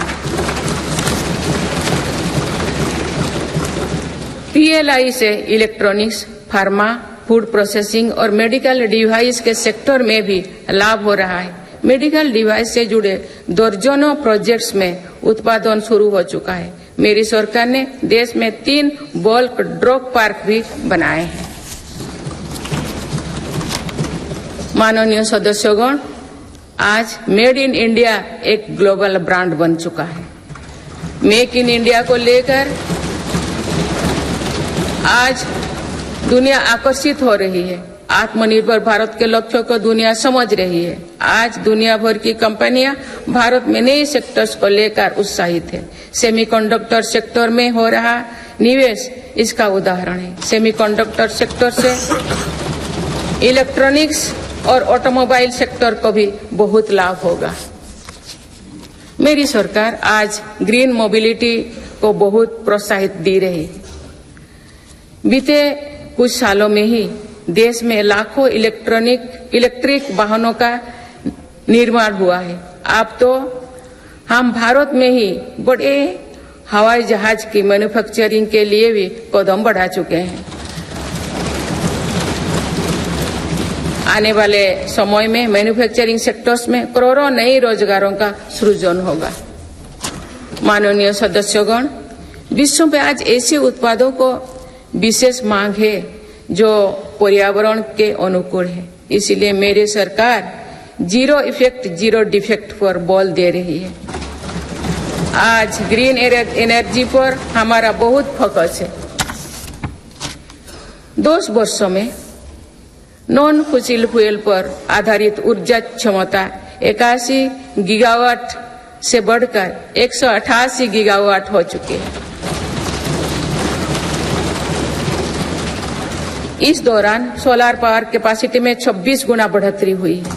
PLI से इलेक्ट्रॉनिक्स, फार्मा, फूड प्रोसेसिंग और मेडिकल डिवाइस के सेक्टर में भी लाभ हो रहा है। मेडिकल डिवाइस से जुड़े दर्जनों प्रोजेक्ट्स में उत्पादन शुरू हो चुका है। मेरी सरकार ने देश में 3 बल्क ड्रग पार्क भी बनाए हैं। माननीय सदस्यगण, आज मेड इन इंडिया एक ग्लोबल ब्रांड बन चुका है। मेक इन इंडिया को लेकर आज दुनिया आकर्षित हो रही है। आत्मनिर्भर भारत के लक्ष्य को दुनिया समझ रही है। आज दुनिया भर की कंपनियां भारत में नए सेक्टर्स को लेकर उत्साहित है। सेमीकंडक्टर सेक्टर में हो रहा निवेश इसका उदाहरण है। सेमीकंडक्टर सेक्टर से इलेक्ट्रॉनिक्स और ऑटोमोबाइल सेक्टर को भी बहुत लाभ होगा। मेरी सरकार आज ग्रीन मोबिलिटी को बहुत प्रोत्साहित दे रही है। बीते कुछ सालों में ही देश में लाखों इलेक्ट्रिक वाहनों का निर्माण हुआ है। अब तो हम भारत में ही बड़े हवाई जहाज की मैन्युफैक्चरिंग के लिए भी कदम बढ़ा चुके हैं। आने वाले समय में मैन्युफैक्चरिंग सेक्टर्स में करोड़ों नए रोजगारों का सृजन होगा। माननीय सदस्यगण, विश्व में आज ऐसे उत्पादों को विशेष मांग है जो पर्यावरण के अनुकूल है। इसलिए मेरी सरकार जीरो इफेक्ट जीरो डिफेक्ट पर बल दे रही है। आज ग्रीन एनर्जी पर हमारा बहुत फोकस है। 10 वर्षों में नॉन फॉसिल फ्यूल पर आधारित ऊर्जा क्षमता 81 गीगावाट से बढ़कर 188 गीगावाट हो चुकी है। इस दौरान सोलर पावर कैपेसिटी में 26 गुना बढ़ोतरी हुई है।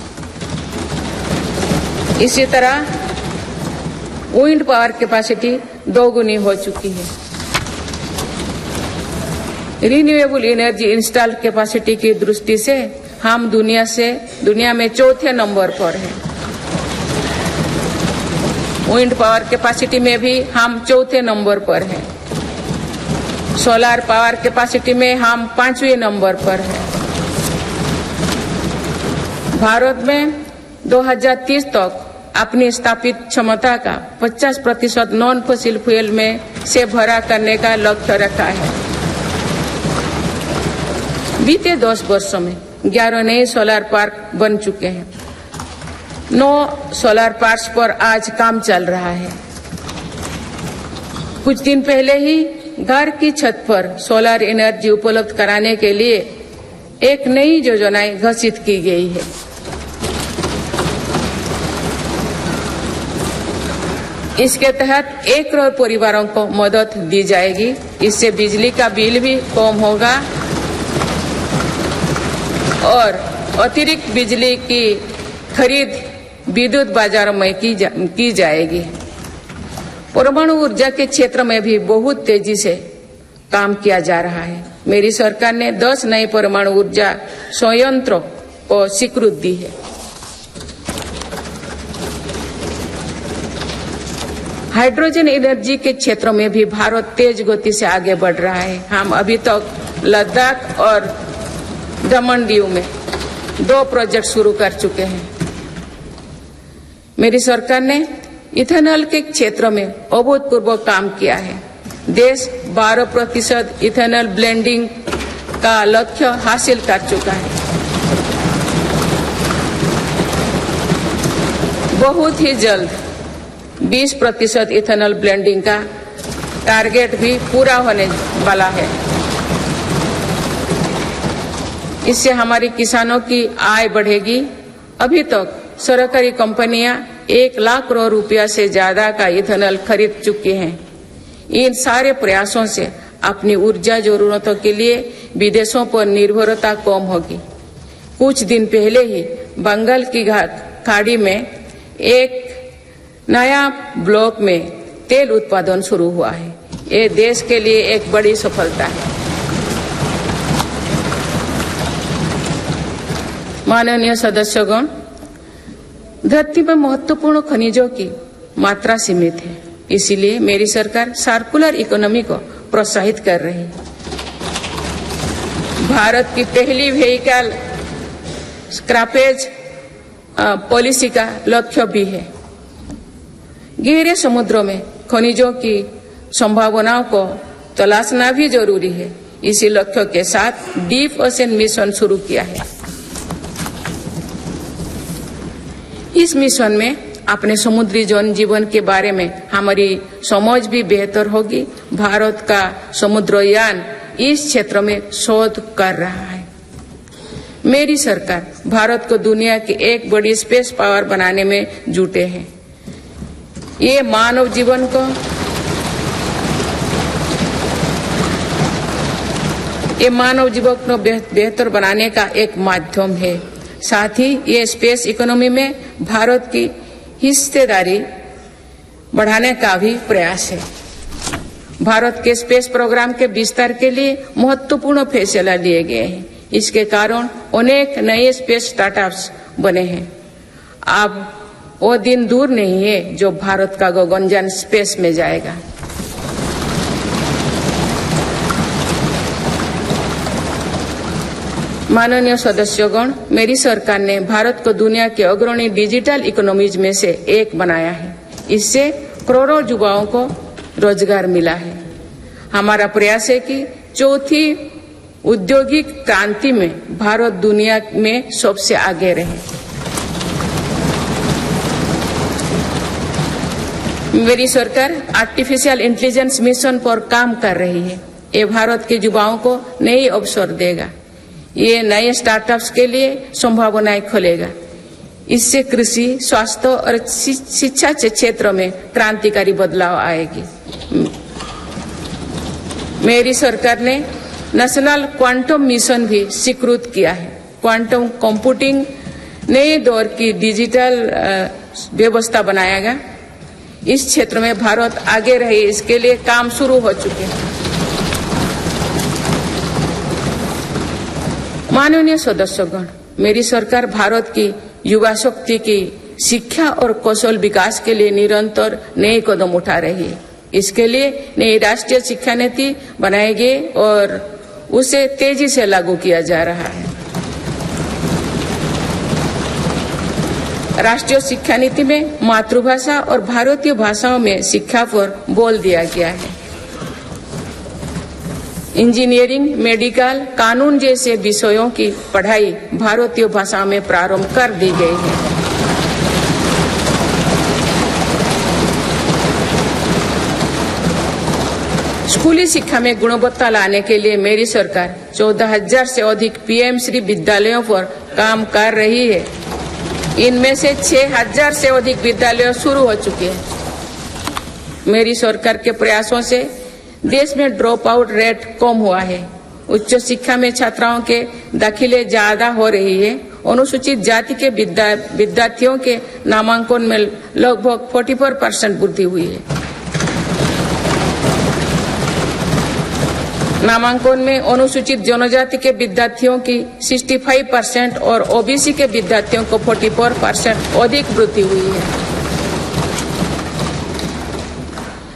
इसी तरह विंड पावर कैपेसिटी 2 गुनी हो चुकी है। रिन्यूएबल एनर्जी इंस्टॉल कैपेसिटी की दृष्टि से हम दुनिया में 4थे नंबर पर हैं। विंड पावर कैपेसिटी में भी हम 4थे नंबर पर हैं। सोलर पावर कैपेसिटी में हम 5वें नंबर पर हैं। भारत में 2030 तक अपनी स्थापित क्षमता का 50% नॉन फॉसिल फ्यूल में से भरा करने का लक्ष्य रखा है। बीते 10 वर्षों में 11 नए सोलर पार्क बन चुके हैं। 9 सोलर पार्क्स पर आज काम चल रहा है। कुछ दिन पहले ही घर की छत पर सोलर एनर्जी उपलब्ध कराने के लिए एक नई योजना घोषित की गई है। इसके तहत 1 करोड़ परिवारों को मदद दी जाएगी। इससे बिजली का बिल भी कम होगा और अतिरिक्त बिजली की खरीद विद्युत बाजारों में की जाएगी। परमाणु ऊर्जा के क्षेत्र में भी बहुत तेजी से काम किया जा रहा है। मेरी सरकार ने 10 नए परमाणु ऊर्जा संयंत्रों को स्वीकृति दी है। हाइड्रोजन एनर्जी के क्षेत्र में भी भारत तेज गति से आगे बढ़ रहा है। हम अभी तक लद्दाख और दमन दीव में 2 प्रोजेक्ट शुरू कर चुके हैं। मेरी सरकार ने इथेनॉल के क्षेत्र में अभूतपूर्व काम किया है। देश 12% इथेनॉल ब्लेंडिंग का लक्ष्य हासिल कर चुका है। बहुत ही जल्द 20% इथेनॉल ब्लेंडिंग का टारगेट भी पूरा होने वाला है। इससे हमारे किसानों की आय बढ़ेगी। अभी तक सरकारी कंपनियां 1 लाख करोड़ रुपया से ज्यादा का इथेनॉल खरीद चुकी हैं। इन सारे प्रयासों से अपनी ऊर्जा जरूरतों के लिए विदेशों पर निर्भरता कम होगी। कुछ दिन पहले ही बंगाल की खाड़ी में एक नया ब्लॉक में तेल उत्पादन शुरू हुआ है। ये देश के लिए एक बड़ी सफलता है। माननीय सदस्यगण, धरती में महत्वपूर्ण खनिजों की मात्रा सीमित है। इसीलिए मेरी सरकार सर्कुलर इकोनॉमी को प्रोत्साहित कर रही है। भारत की पहली व्हीकल स्क्रैपेज पॉलिसी का लक्ष्य भी है। गहरे समुद्रों में खनिजों की संभावनाओं को तलाशना भी जरूरी है। इसी लक्ष्य के साथ डीप ओशन मिशन शुरू किया है। इस मिशन में अपने समुद्री जीवन के बारे में हमारी समझ भी बेहतर होगी। भारत का समुद्रयान इस क्षेत्र में शोध कर रहा है। मेरी सरकार भारत को दुनिया की एक बड़ी स्पेस पावर बनाने में जुटे हैं। ये मानव जीवन को बेहतर बनाने का एक माध्यम है। साथ ही ये स्पेस इकोनॉमी में भारत की हिस्सेदारी बढ़ाने का भी प्रयास है। भारत के स्पेस प्रोग्राम के विस्तार के लिए महत्वपूर्ण फैसला लिए गए हैं। इसके कारण अनेक नए स्पेस स्टार्टअप्स बने हैं। अब वो दिन दूर नहीं है जो भारत का गगनयान स्पेस में जाएगा। माननीय सदस्यगण, मेरी सरकार ने भारत को दुनिया के अग्रणी डिजिटल इकोनॉमीज में से एक बनाया है। इससे करोड़ों युवाओं को रोजगार मिला है। हमारा प्रयास है कि चौथी औद्योगिक क्रांति में भारत दुनिया में सबसे आगे रहे। मेरी सरकार आर्टिफिशियल इंटेलिजेंस मिशन पर काम कर रही है। ये भारत के युवाओं को नए अवसर देगा। ये नए स्टार्टअप्स के लिए संभावनाएं खोलेगा। इससे कृषि, स्वास्थ्य और शिक्षा के क्षेत्र में क्रांतिकारी बदलाव आएगी। मेरी सरकार ने नेशनल क्वांटम मिशन भी स्वीकृत किया है। क्वांटम कंप्यूटिंग नए दौर की डिजिटल व्यवस्था बनाएगा। इस क्षेत्र में भारत आगे रहे, इसके लिए काम शुरू हो चुके हैं। माननीय सदस्यगण, मेरी सरकार भारत की युवा शक्ति की शिक्षा और कौशल विकास के लिए निरंतर नए कदम उठा रही है। इसके लिए नई राष्ट्रीय शिक्षा नीति बनाई गई और उसे तेजी से लागू किया जा रहा है। राष्ट्रीय शिक्षा नीति में मातृभाषा और भारतीय भाषाओं में शिक्षा पर बल दिया गया है। इंजीनियरिंग, मेडिकल, कानून जैसे विषयों की पढ़ाई भारतीय भाषा में प्रारंभ कर दी गई है। स्कूली शिक्षा में गुणवत्ता लाने के लिए मेरी सरकार 14,000 से अधिक पीएम श्री विद्यालयों पर काम कर रही है। इनमें से 6,000 से अधिक विद्यालय शुरू हो चुके हैं। मेरी सरकार के प्रयासों से देश में ड्रॉप आउट रेट कम हुआ है। उच्च शिक्षा में छात्राओं के दाखिले ज्यादा हो रही है। अनुसूचित जाति के विद्यार्थियों के नामांकन में लगभग 44% वृद्धि हुई है। नामांकन में अनुसूचित जनजाति के विद्यार्थियों की 65% और ओबीसी के विद्यार्थियों को 44% अधिक वृद्धि हुई है।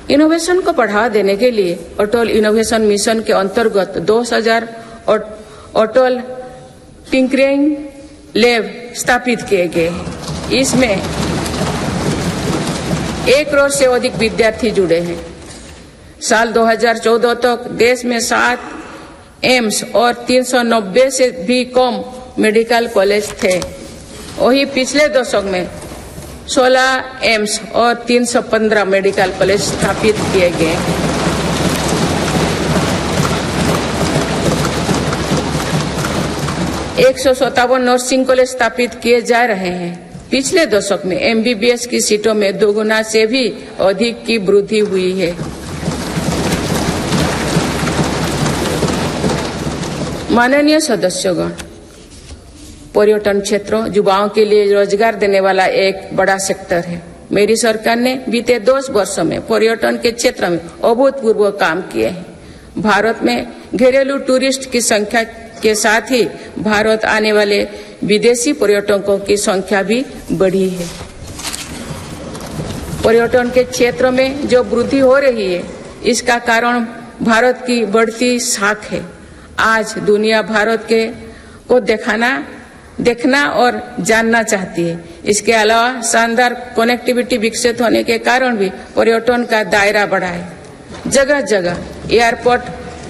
इनोवेशन को बढ़ावा देने के लिए अटल इनोवेशन मिशन के अंतर्गत 2000 अटल टिंकरिंग लैब स्थापित किए गए हैं। इसमें 1 करोड़ से अधिक विद्यार्थी जुड़े हैं। साल 2014 तक देश में 7 एम्स और 390 से भी कम मेडिकल कॉलेज थे। वही पिछले दशक में 16 एम्स और 315 मेडिकल कॉलेज स्थापित किए गए हैं। एक 157 नर्सिंग कॉलेज स्थापित किए जा रहे हैं। पिछले दशक में एमबीबीएस की सीटों में 2 गुना से भी अधिक की वृद्धि हुई है। माननीय सदस्यगण, पर्यटन क्षेत्र युवाओं के लिए रोजगार देने वाला एक बड़ा सेक्टर है। मेरी सरकार ने बीते 10 वर्षों में पर्यटन के क्षेत्र में अभूतपूर्व काम किए हैं। भारत में घरेलू टूरिस्ट की संख्या के साथ ही भारत आने वाले विदेशी पर्यटकों की संख्या भी बढ़ी है। पर्यटन के क्षेत्र में जो वृद्धि हो रही है, इसका कारण भारत की बढ़ती साख है। आज दुनिया भारत को देखना और जानना चाहती है। इसके अलावा शानदार कनेक्टिविटी विकसित होने के कारण भी पर्यटन का दायरा बढ़ा है। जगह जगह एयरपोर्ट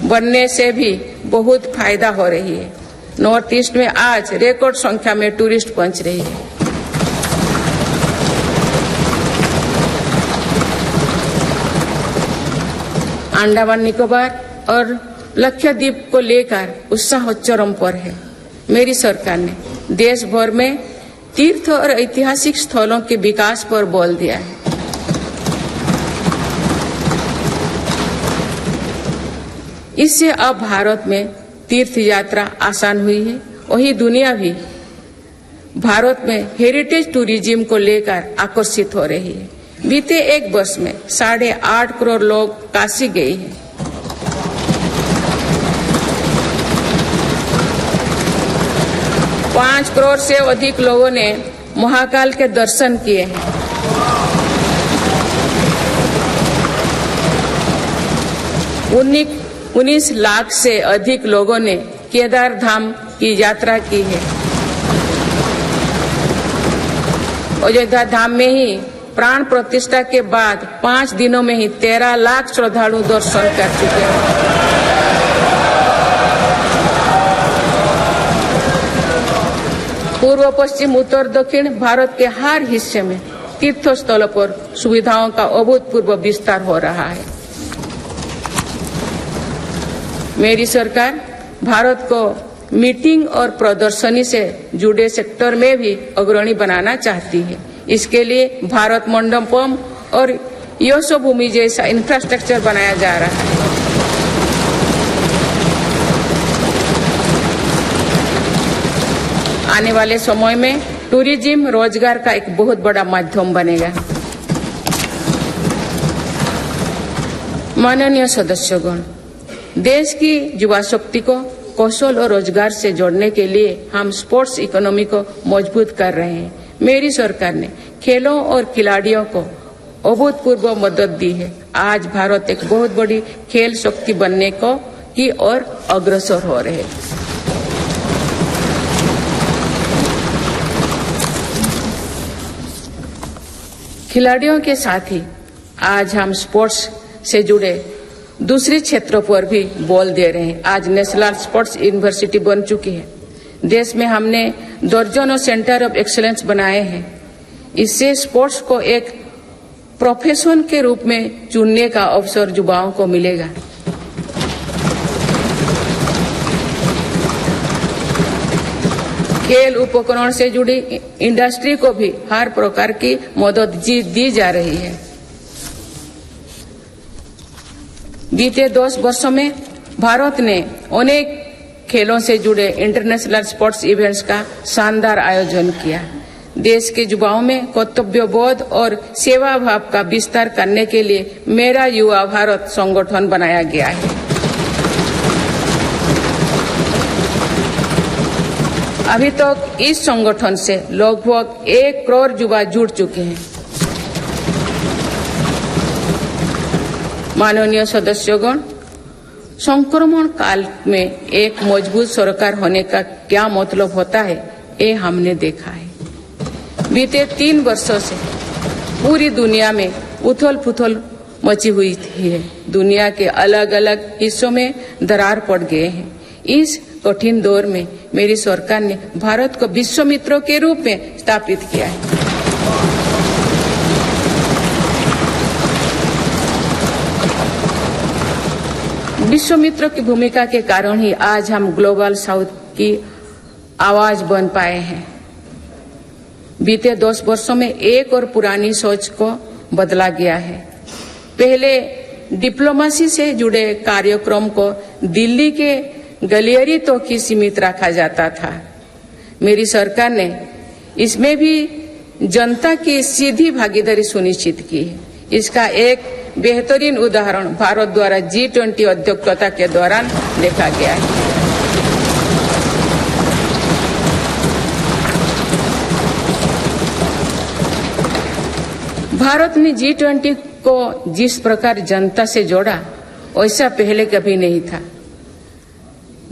बनने से भी बहुत फायदा हो रही है। नॉर्थ ईस्ट में आज रिकॉर्ड संख्या में टूरिस्ट पहुंच रही है। अंडमान निकोबार और लक्षद्वीप को लेकर उत्साह चरम पर है। मेरी सरकार ने देश भर में तीर्थ और ऐतिहासिक स्थलों के विकास पर बल दिया है। इससे अब भारत में तीर्थ यात्रा आसान हुई है। वही दुनिया भी भारत में हेरिटेज टूरिज्म को लेकर आकर्षित हो रही है। बीते 1 वर्ष में 8.5 करोड़ लोग काशी गए हैं। पाँच करोड़ से अधिक लोगों ने महाकाल के दर्शन किए हैं। उन्नीस लाख से अधिक लोगों ने केदार धाम की यात्रा की है। अयोध्या धाम में ही प्राण प्रतिष्ठा के बाद 5 दिनों में ही 13 लाख श्रद्धालु दर्शन कर चुके हैं। पूर्व पश्चिम उत्तर दक्षिण भारत के हर हिस्से में तीर्थ स्थलों पर सुविधाओं का अभूतपूर्व विस्तार हो रहा है। मेरी सरकार भारत को मीटिंग और प्रदर्शनी से जुड़े सेक्टर में भी अग्रणी बनाना चाहती है। इसके लिए भारत मंडपम और यशोभूमि जैसा इंफ्रास्ट्रक्चर बनाया जा रहा है। आने वाले समय में टूरिज्म रोजगार का एक बहुत बड़ा माध्यम बनेगा। माननीय सदस्यगण, देश की युवा शक्ति को कौशल और रोजगार से जोड़ने के लिए हम स्पोर्ट्स इकोनॉमी को मजबूत कर रहे हैं। मेरी सरकार ने खेलों और खिलाड़ियों को अभूतपूर्व मदद दी है। आज भारत एक बहुत बड़ी खेल शक्ति बनने की ओर अग्रसर हो रहे हैं। खिलाड़ियों के साथ ही आज हम स्पोर्ट्स से जुड़े दूसरे क्षेत्रों पर भी बल दे रहे हैं। आज नेशनल स्पोर्ट्स यूनिवर्सिटी बन चुकी है। देश में हमने दर्जनों सेंटर ऑफ एक्सीलेंस बनाए हैं। इससे स्पोर्ट्स को एक प्रोफेशन के रूप में चुनने का अवसर युवाओं को मिलेगा। खेल उपकरण से जुड़ी इंडस्ट्री को भी हर प्रकार की मदद दी जा रही है। बीते 10 वर्षों में भारत ने अनेक खेलों से जुड़े इंटरनेशनल स्पोर्ट्स इवेंट्स का शानदार आयोजन किया। देश के युवाओं में कर्तव्यबोध और सेवा भाव का विस्तार करने के लिए मेरा युवा भारत संगठन बनाया गया है। अभी तक इस संगठन से लगभग 1 करोड़ युवा जुड़ चुके हैं। माननीय सदस्यगण, संक्रमण काल में एक मजबूत सरकार होने का क्या मतलब होता है, ये हमने देखा है। बीते 3 वर्षों से पूरी दुनिया में उथल-पुथल मची हुई है। दुनिया के अलग अलग हिस्सों में दरार पड़ गए हैं। इस कठिन दौर में मेरी सरकार ने भारत को विश्व मित्रों के रूप में स्थापित किया है। विश्व मित्रों की भूमिका के कारण ही आज हम ग्लोबल साउथ की आवाज बन पाए हैं। बीते 10 वर्षों में एक और पुरानी सोच को बदला गया है। पहले डिप्लोमेसी से जुड़े कार्यक्रम को दिल्ली के गलियारे तक ही सीमित रखा जाता था। मेरी सरकार ने इसमें भी जनता की सीधी भागीदारी सुनिश्चित की है। इसका एक बेहतरीन उदाहरण भारत द्वारा G20 अध्यक्षता के दौरान देखा गया है। भारत ने G20 को जिस प्रकार जनता से जोड़ा, वैसा पहले कभी नहीं था।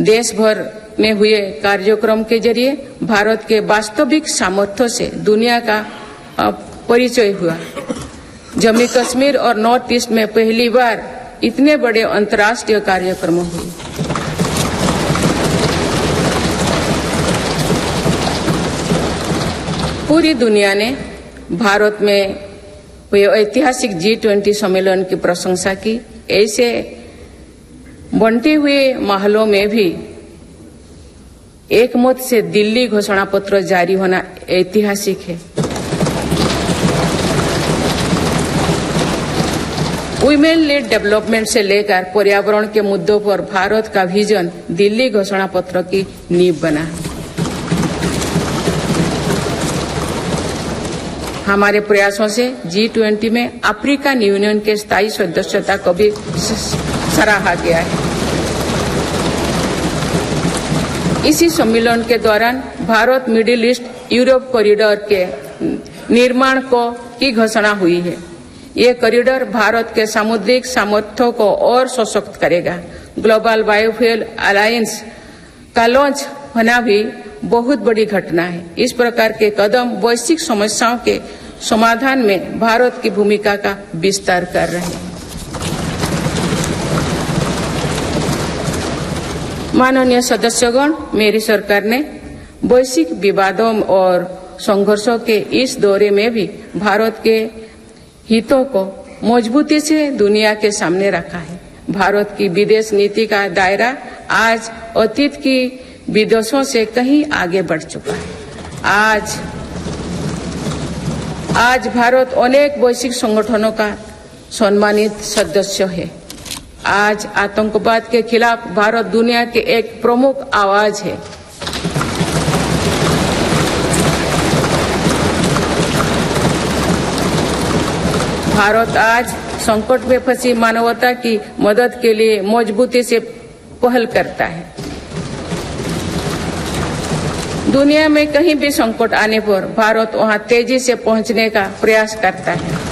देश भर में हुए कार्यक्रम के जरिए भारत के वास्तविक सामर्थ्य से दुनिया का परिचय हुआ। जम्मू कश्मीर और नॉर्थ ईस्ट में पहली बार इतने बड़े अंतर्राष्ट्रीय कार्यक्रम हुए। पूरी दुनिया ने भारत में हुए ऐतिहासिक G20 सम्मेलन की प्रशंसा की। ऐसे बंटे हुए माहौलों में भी एक मत से दिल्ली घोषणा पत्र जारी होना ऐतिहासिक है। वुमेन लेड डेवलपमेंट से लेकर पर्यावरण के मुद्दों पर भारत का विजन दिल्ली घोषणा पत्र की नींव बना। हमारे प्रयासों से G20 में अफ्रीकन यूनियन के स्थायी सदस्यता को भी सराहा गया है। इसी सम्मेलन के दौरान Bharat middle east Europe corridor के निर्माण की घोषणा हुई है। ये कॉरिडोर भारत के सामुद्रिक सामर्थ्यों को और सशक्त करेगा। ग्लोबल बायोफ्यूल अलायंस का लॉन्च होना भी बहुत बड़ी घटना है। इस प्रकार के कदम वैश्विक समस्याओं के समाधान में भारत की भूमिका का विस्तार कर रहे हैं। माननीय सदस्यगण, मेरी सरकार ने वैश्विक विवादों और संघर्षों के इस दौरे में भी भारत के हितों को मजबूती से दुनिया के सामने रखा है। भारत की विदेश नीति का दायरा आज अतीत की विदेशों से कहीं आगे बढ़ चुका है। आज भारत अनेक वैश्विक संगठनों का सम्मानित सदस्य है। आज आतंकवाद के खिलाफ भारत दुनिया के एक प्रमुख आवाज है। भारत आज संकट में फंसी मानवता की मदद के लिए मजबूती से पहल करता है। दुनिया में कहीं भी संकट आने पर भारत वहां तेजी से पहुंचने का प्रयास करता है।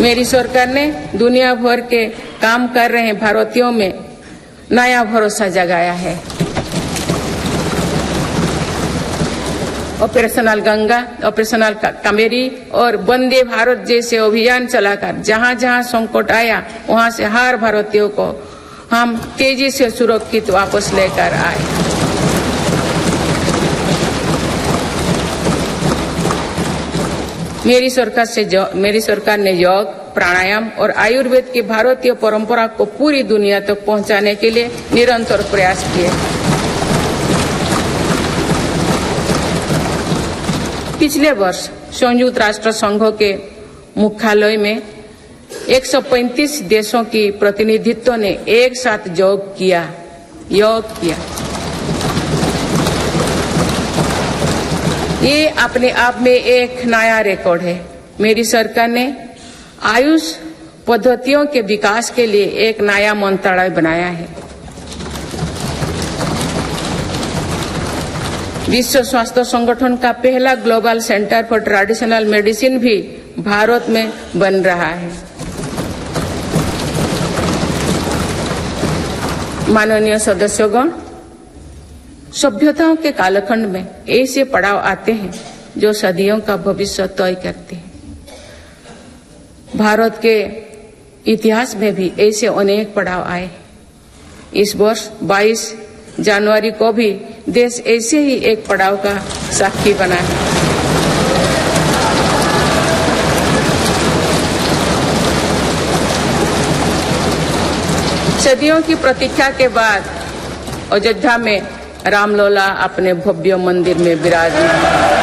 मेरी सरकार ने दुनिया भर के काम कर रहे भारतीयों में नया भरोसा जगाया है। ऑपरेशनल गंगा, ऑपरेशनल कावेरी और वंदे भारत जैसे अभियान चलाकर जहां जहां संकट आया वहां से हर भारतीयों को हम तेजी से सुरक्षित वापस लेकर आए। मेरी सरकार ने योग, प्राणायाम और आयुर्वेद की भारतीय परंपरा को पूरी दुनिया तक पहुंचाने के लिए निरंतर प्रयास किए। पिछले वर्ष संयुक्त राष्ट्र संघ के मुख्यालय में 135 देशों की प्रतिनिधित्व ने एक साथ योग किया। ये अपने आप में एक नया रिकॉर्ड है। मेरी सरकार ने आयुष पद्धतियों के विकास के लिए एक नया मंत्रालय बनाया है। विश्व स्वास्थ्य संगठन का पहला global centre for traditional medicine भी भारत में बन रहा है। माननीय सदस्यगण, सभ्यताओं के कालखंड में ऐसे पड़ाव आते हैं जो सदियों का भविष्य तय करते हैं। भारत के इतिहास में भी ऐसे अनेक पड़ाव आए। इस वर्ष 22 जनवरी को भी देश ऐसे ही एक पड़ाव का साक्षी बना है। सदियों की प्रतीक्षा के बाद अयोध्या में रामलला अपने भव्य मंदिर में विराजमान।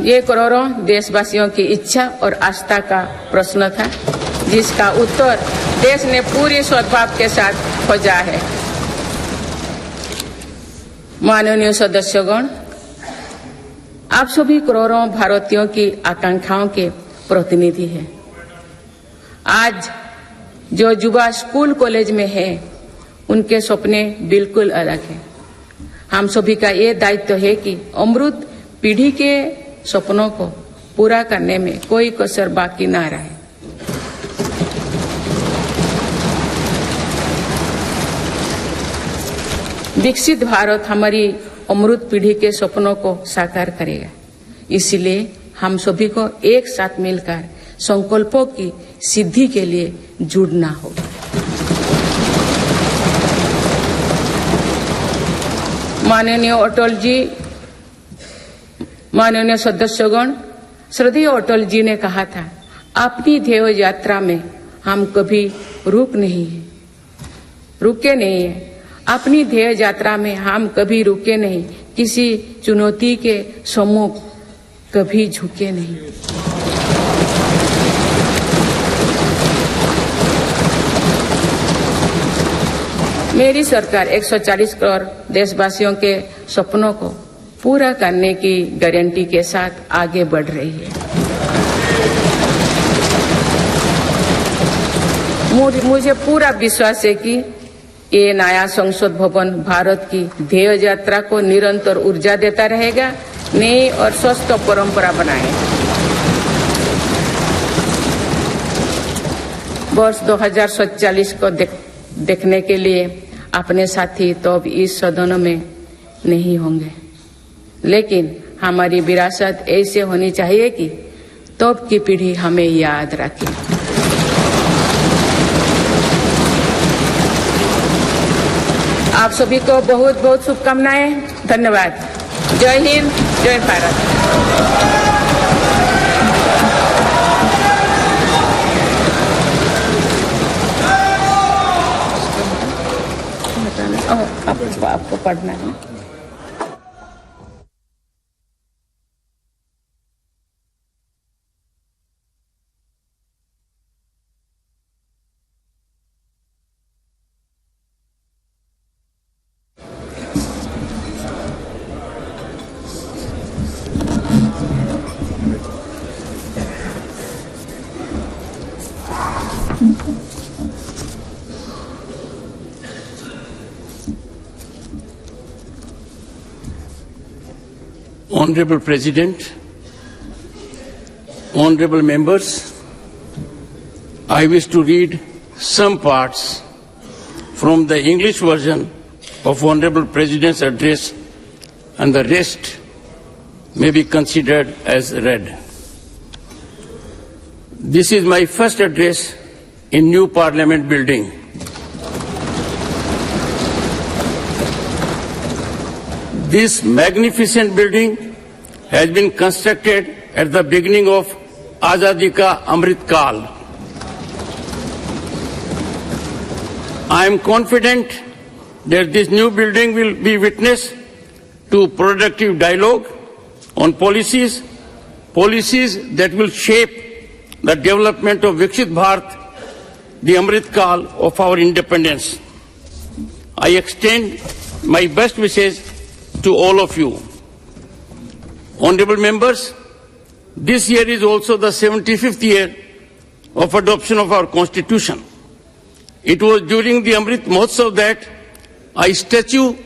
ये करोड़ों देशवासियों की इच्छा और आस्था का प्रश्न था, जिसका उत्तर देश ने पूरे सद्भाव के साथ खोजा है। माननीय सदस्यगण, आप सभी करोड़ों भारतीयों की आकांक्षाओं के प्रतिनिधि हैं। आज जो युवा स्कूल कॉलेज में है, उनके सपने बिल्कुल अलग हैं। हम सभी का ये दायित्व है कि अमृत पीढ़ी के सपनों को पूरा करने में कोई कसर बाकी ना रहे। विकसित भारत हमारी अमृत पीढ़ी के सपनों को साकार करेगा। इसलिए हम सभी को एक साथ मिलकर संकल्पों की सिद्धि के लिए जुड़ना होगा। माननीय अटल जी, माननीय सदस्यगण, श्रद्धेय अटल जी ने कहा था, अपनी ध्येय यात्रा में हम कभी रुके नहीं है। अपनी ध्येय यात्रा में हम कभी रुके नहीं, किसी चुनौती के सम्मुख कभी झुके नहीं। मेरी सरकार 140 करोड़ देशवासियों के सपनों को पूरा करने की गारंटी के साथ आगे बढ़ रही है। मुझे पूरा विश्वास है कि ये नया संसद भवन भारत की ध्येय यात्रा को निरंतर ऊर्जा देता रहेगा, नई और स्वस्थ परंपरा बनाएगा। वर्ष 2047 को देखने के लिए अपने साथी तो अब इस सदन में नहीं होंगे, लेकिन हमारी विरासत ऐसे होनी चाहिए कि तब की पीढ़ी हमें याद रखे। आप सभी को बहुत बहुत शुभकामनाएं। धन्यवाद। जय हिंद, जय भारत। आपको पढ़ना है। Honorable President, honorable members, I wish to read some parts from the English version of Honorable President's address, and the rest may be considered as read. This is my first address in new Parliament building. This magnificent building has been constructed at the beginning of Azadi Ka Amrit Kal. I am confident that this new building will be witness to productive dialogue on policies that will shape the development of Viksit Bharat, the Amrit Kal of our independence. I extend my best wishes to all of you. Honorable members, this year is also the 75th year of adoption of our Constitution. It was during the Amrit Mahotsav that a statue